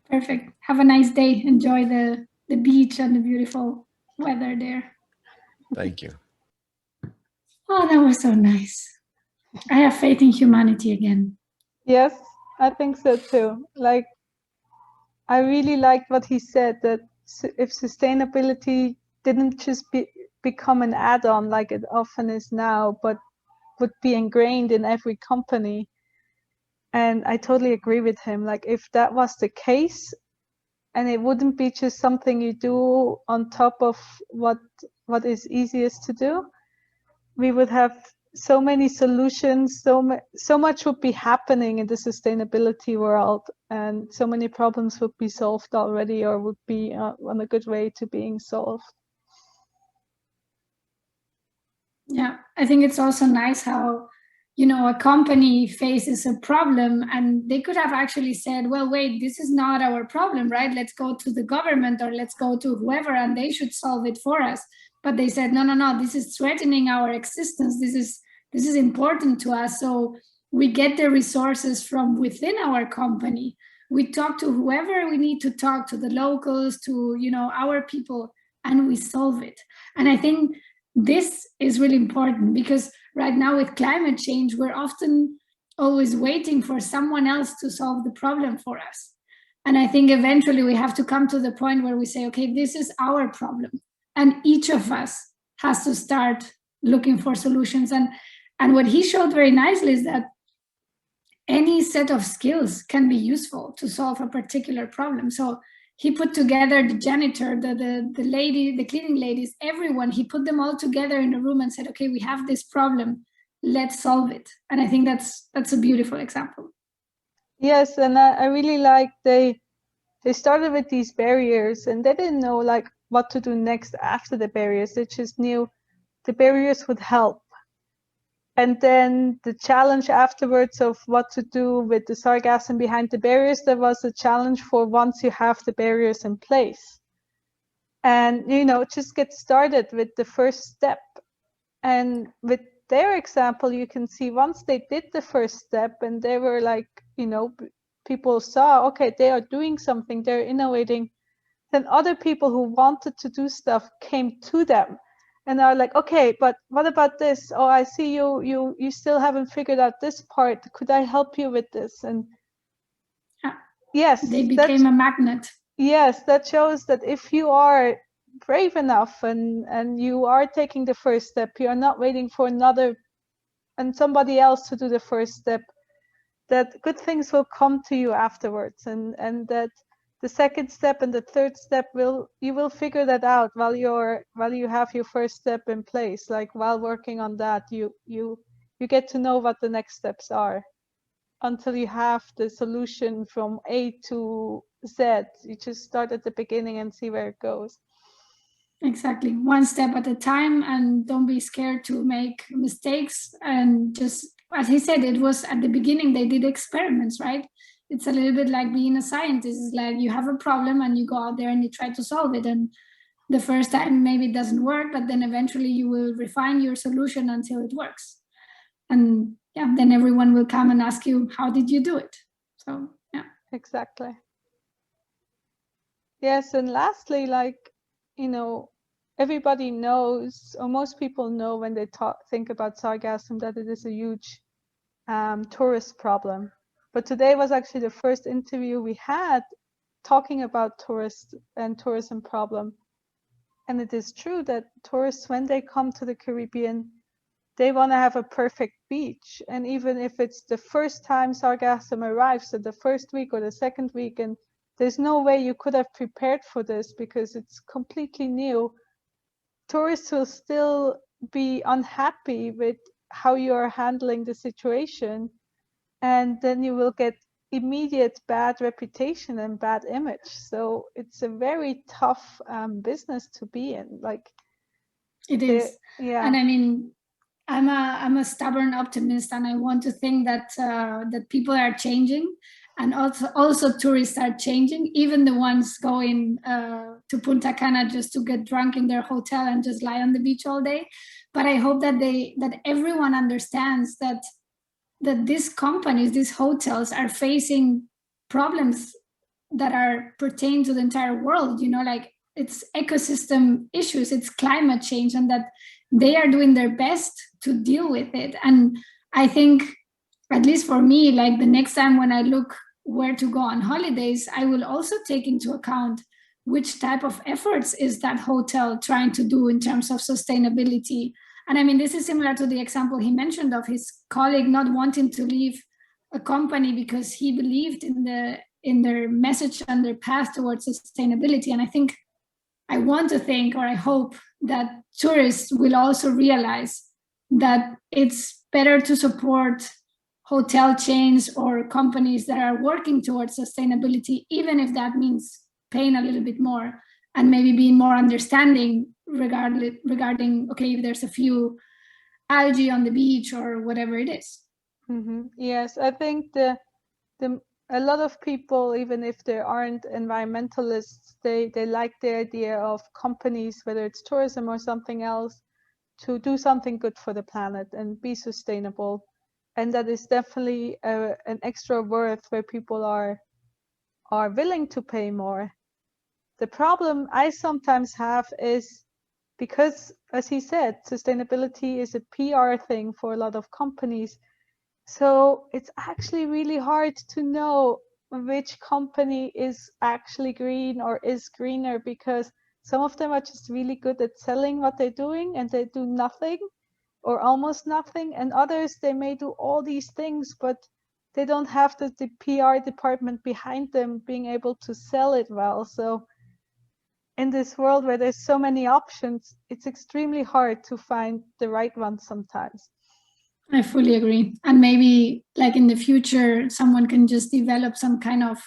Perfect. Have a nice day. Enjoy the beach and the beautiful weather there. Thank you. Oh, that was so nice. I have faith in humanity again. Yes, I think so too. Like, I really liked what he said, that if sustainability didn't just become an add-on like it often is now, but would be ingrained in every company. And I totally agree with him. Like, if that was the case, and it wouldn't be just something you do on top of what is easiest to do, we would have so many solutions, so much would be happening in the sustainability world, and so many problems would be solved already, or would be on a good way to being solved. Yeah, I think it's also nice how, a company faces a problem and they could have actually said, well, wait, this is not our problem, right? Let's go to the government or let's go to whoever and they should solve it for us. But they said, no, this is threatening our existence. This is important to us. So we get the resources from within our company. We talk to whoever we need to talk to, the locals, to, our people, and we solve it. And I think this is really important because right now with climate change, we're often always waiting for someone else to solve the problem for us. And I think eventually we have to come to the point where we say, okay, this is our problem. And each of us has to start looking for solutions. And what he showed very nicely is that any set of skills can be useful to solve a particular problem. So he put together the janitor, the lady, the cleaning ladies, everyone. He put them all together in a room and said, okay, we have this problem. Let's solve it. And I think that's a beautiful example. Yes, and I really like they started with these barriers, and they didn't know like what to do next after the barriers. They just knew the barriers would help. And then the challenge afterwards of what to do with the sargassum behind the barriers, there was a challenge for once you have the barriers in place. And, just get started with the first step. And with their example, you can see once they did the first step and they were like, people saw, okay, they are doing something, they're innovating, then other people who wanted to do stuff came to them and are like, okay, but what about this? Oh, I see you still haven't figured out this part. Could I help you with this? And yes, they became a magnet. Yes, that shows that if you are brave enough and you are taking the first step, you are not waiting for somebody else to do the first step, that good things will come to you afterwards, and that the second step and the third step you will figure that out while you have your first step in place. Like while working on that, you get to know what the next steps are until you have the solution from A to Z. You just start at the beginning and see where it goes. Exactly. One step at a time, and don't be scared to make mistakes. And just, as he said, it was at the beginning, they did experiments, right? It's a little bit like being a scientist. It's like you have a problem and you go out there and you try to solve it. And the first time maybe it doesn't work, but then eventually you will refine your solution until it works. And yeah, then everyone will come and ask you, how did you do it? So yeah. Exactly. Yes, and lastly, like, everybody knows, or most people know when they think about sargassum, that it is a huge tourist problem. But today was actually the first interview we had talking about tourists and tourism problem. And it is true that tourists, when they come to the Caribbean, they want to have a perfect beach. And even if it's the first time sargassum arrives, so the first week or the second week, and there's no way you could have prepared for this because it's completely new, tourists will still be unhappy with how you are handling the situation. And then you will get immediate bad reputation and bad image. So it's a very tough business to be in. Like it is. Yeah. And I mean, I'm a stubborn optimist, and I want to think that that people are changing, and also tourists are changing, even the ones going to Punta Cana just to get drunk in their hotel and just lie on the beach all day. But I hope that that everyone understands that these companies, these hotels, are facing problems that are pertain to the entire world. Like it's ecosystem issues, it's climate change, and that they are doing their best to deal with it. And I think, at least for me, like the next time when I look where to go on holidays, I will also take into account which type of efforts is that hotel trying to do in terms of sustainability. And I mean, this is similar to the example he mentioned of his colleague not wanting to leave a company because he believed in their message and their path towards sustainability. And I want to think, or I hope, that tourists will also realize that it's better to support hotel chains or companies that are working towards sustainability, even if that means paying a little bit more, and maybe being more understanding regarding, okay, if there's a few algae on the beach or whatever it is. Mm-hmm. Yes, I think a lot of people, even if they aren't environmentalists, they like the idea of companies, whether it's tourism or something else, to do something good for the planet and be sustainable. And that is definitely an extra worth where people are willing to pay more. The problem I sometimes have is because, as he said, sustainability is a PR thing for a lot of companies. So it's actually really hard to know which company is actually green or is greener, because some of them are just really good at selling what they're doing and they do nothing or almost nothing. And others, they may do all these things, but they don't have the PR department behind them being able to sell it well. So in this world where there's so many options, it's extremely hard to find the right one sometimes. I fully agree. And maybe like in the future, someone can just develop some kind of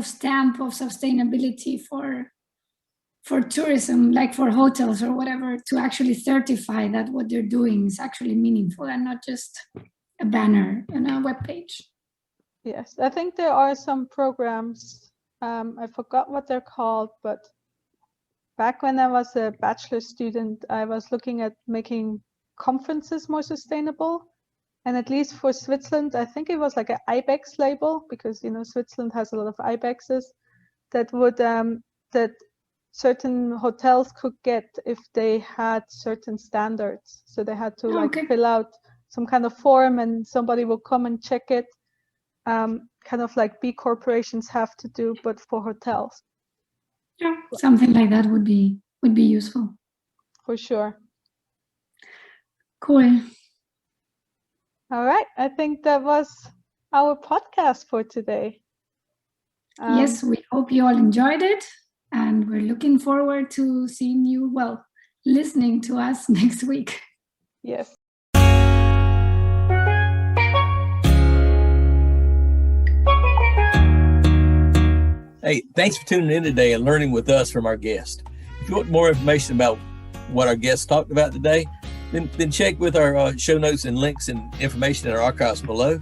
stamp of sustainability for tourism, like for hotels or whatever, to actually certify that what they're doing is actually meaningful and not just a banner on a webpage. Yes, I think there are some programs, I forgot what they're called, but back when I was a bachelor student, I was looking at making conferences more sustainable. And at least for Switzerland, I think it was like an IBEX label, because Switzerland has a lot of IBEXs that would that certain hotels could get if they had certain standards. So they had to fill out some kind of form, and somebody will come and check it, kind of like B corporations have to do, but for hotels. Yeah, something like that would be useful. For sure. Cool. All right, I think that was our podcast for today. Yes, we hope you all enjoyed it, and we're looking forward to seeing you, listening to us next week. Yes. Hey, thanks for tuning in today and learning with us from our guest. If you want more information about what our guests talked about today, then check with our show notes and links and information in our archives below.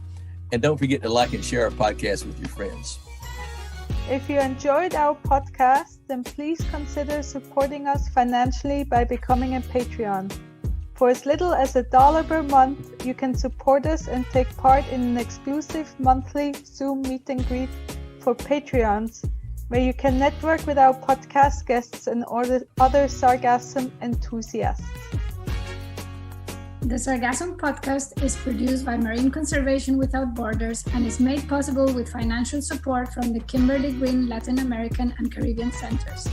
And don't forget to like and share our podcast with your friends. If you enjoyed our podcast, then please consider supporting us financially by becoming a Patreon. For as little as $1 per month, you can support us and take part in an exclusive monthly Zoom meet and greet for Patreons, where you can network with our podcast guests and other Sargassum enthusiasts. The Sargassum podcast is produced by Marine Conservation Without Borders and is made possible with financial support from the Kimberly Green Latin American and Caribbean Centers,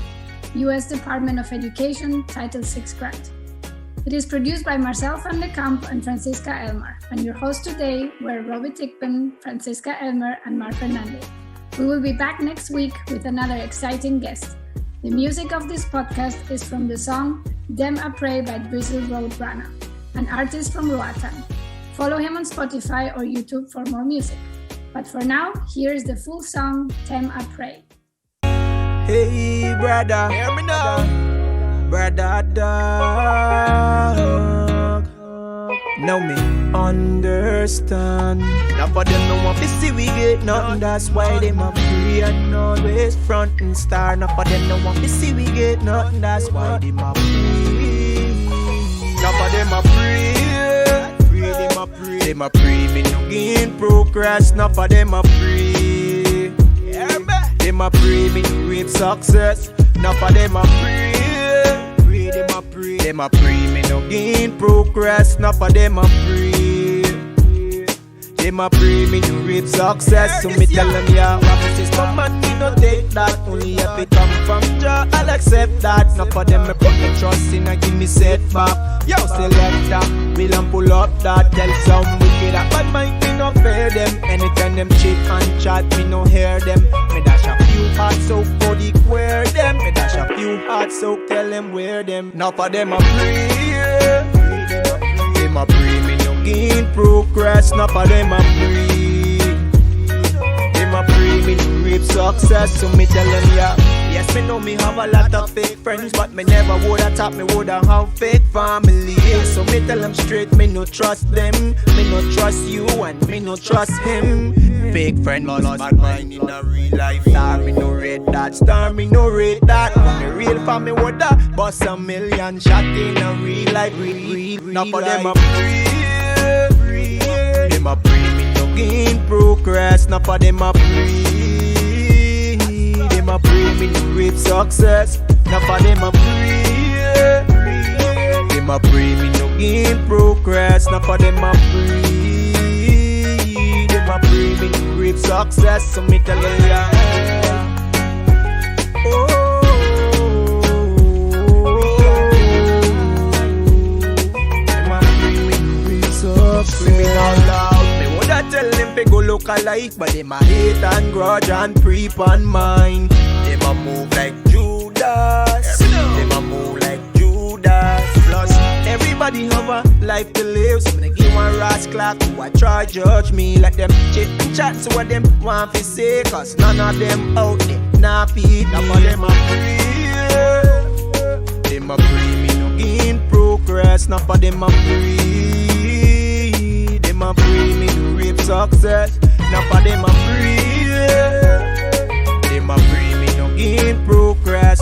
U.S. Department of Education Title VI grant. It is produced by Marcel van de Kamp and Francisca Elmer, and your hosts today were Robbie Tickpen, Francisca Elmer, and Mark Hernandez. We will be back next week with another exciting guest. The music of this podcast is from the song Dem Après by Drizzle Road Rana, an artist from Roatan. Follow him on Spotify or YouTube for more music. But for now, here's the full song, Dem Après. Hey, brother, hear me now. Brother, dog. Now me understand. Now for them no want to see we get nothing. That's why them a free and always front and star. Now for them no want to see we get nothing. That's why them a free. Now for them a free. Them a free. Them a free. Me no gain progress. Now for them a free. Them a free. Me no reap success. Now for them a free. Them a free, me no gain progress. Now for them a free. Them a free, me no reap success. So me tell them, yeah, rappers is my man, me no take that. Only if it come from Jah, I'll accept that. Now for them, me put my trust in and give me setback. Yo, select that, we'll and pull up that. Tell some wicked that bad mind, me no fear them. Anytime them cheat and chat, me no hear them. Me dash a few hard so for the queer them. Me dash a few hard so tell them where them. Now for them a free. Them a free, me no gain progress. Now for them a free. Them a free, me no reap success. So me tell them yeah. Yes, me know me have a lot of fake friends, but me never woulda thought me woulda have fake family. So me tell them straight, me no trust them. Me no trust you and me no trust him. Fake friend lost bad mind in a real life. Star me no rate that, star me no rate that. Me real for me woulda bust a million shot in a real life. Now for them a free. Them a free, me no gain progress. Now for them a free. Them a free, me no reap success. Now for them a free. Them a free, me no gain progress. Now for them a free. Them a free, me no reap success. So me tell them yeah. Them a free, me no reap success. Screaming out loud. Me woulda tell them fi go look alike, but them a hate and grudge and creep on mine. Them a move like Judas. Them a move like Judas. Plus, everybody have a life to live. So me give one rascal who a try judge me. Like them chit and chat, so what them want fi say. Cause none of them out there nah feed. Now for them a free. Them a free, me no gain progress. Now for them a free. Them a free, me no reap success. Now for them a free. Them a free, me no gain progress.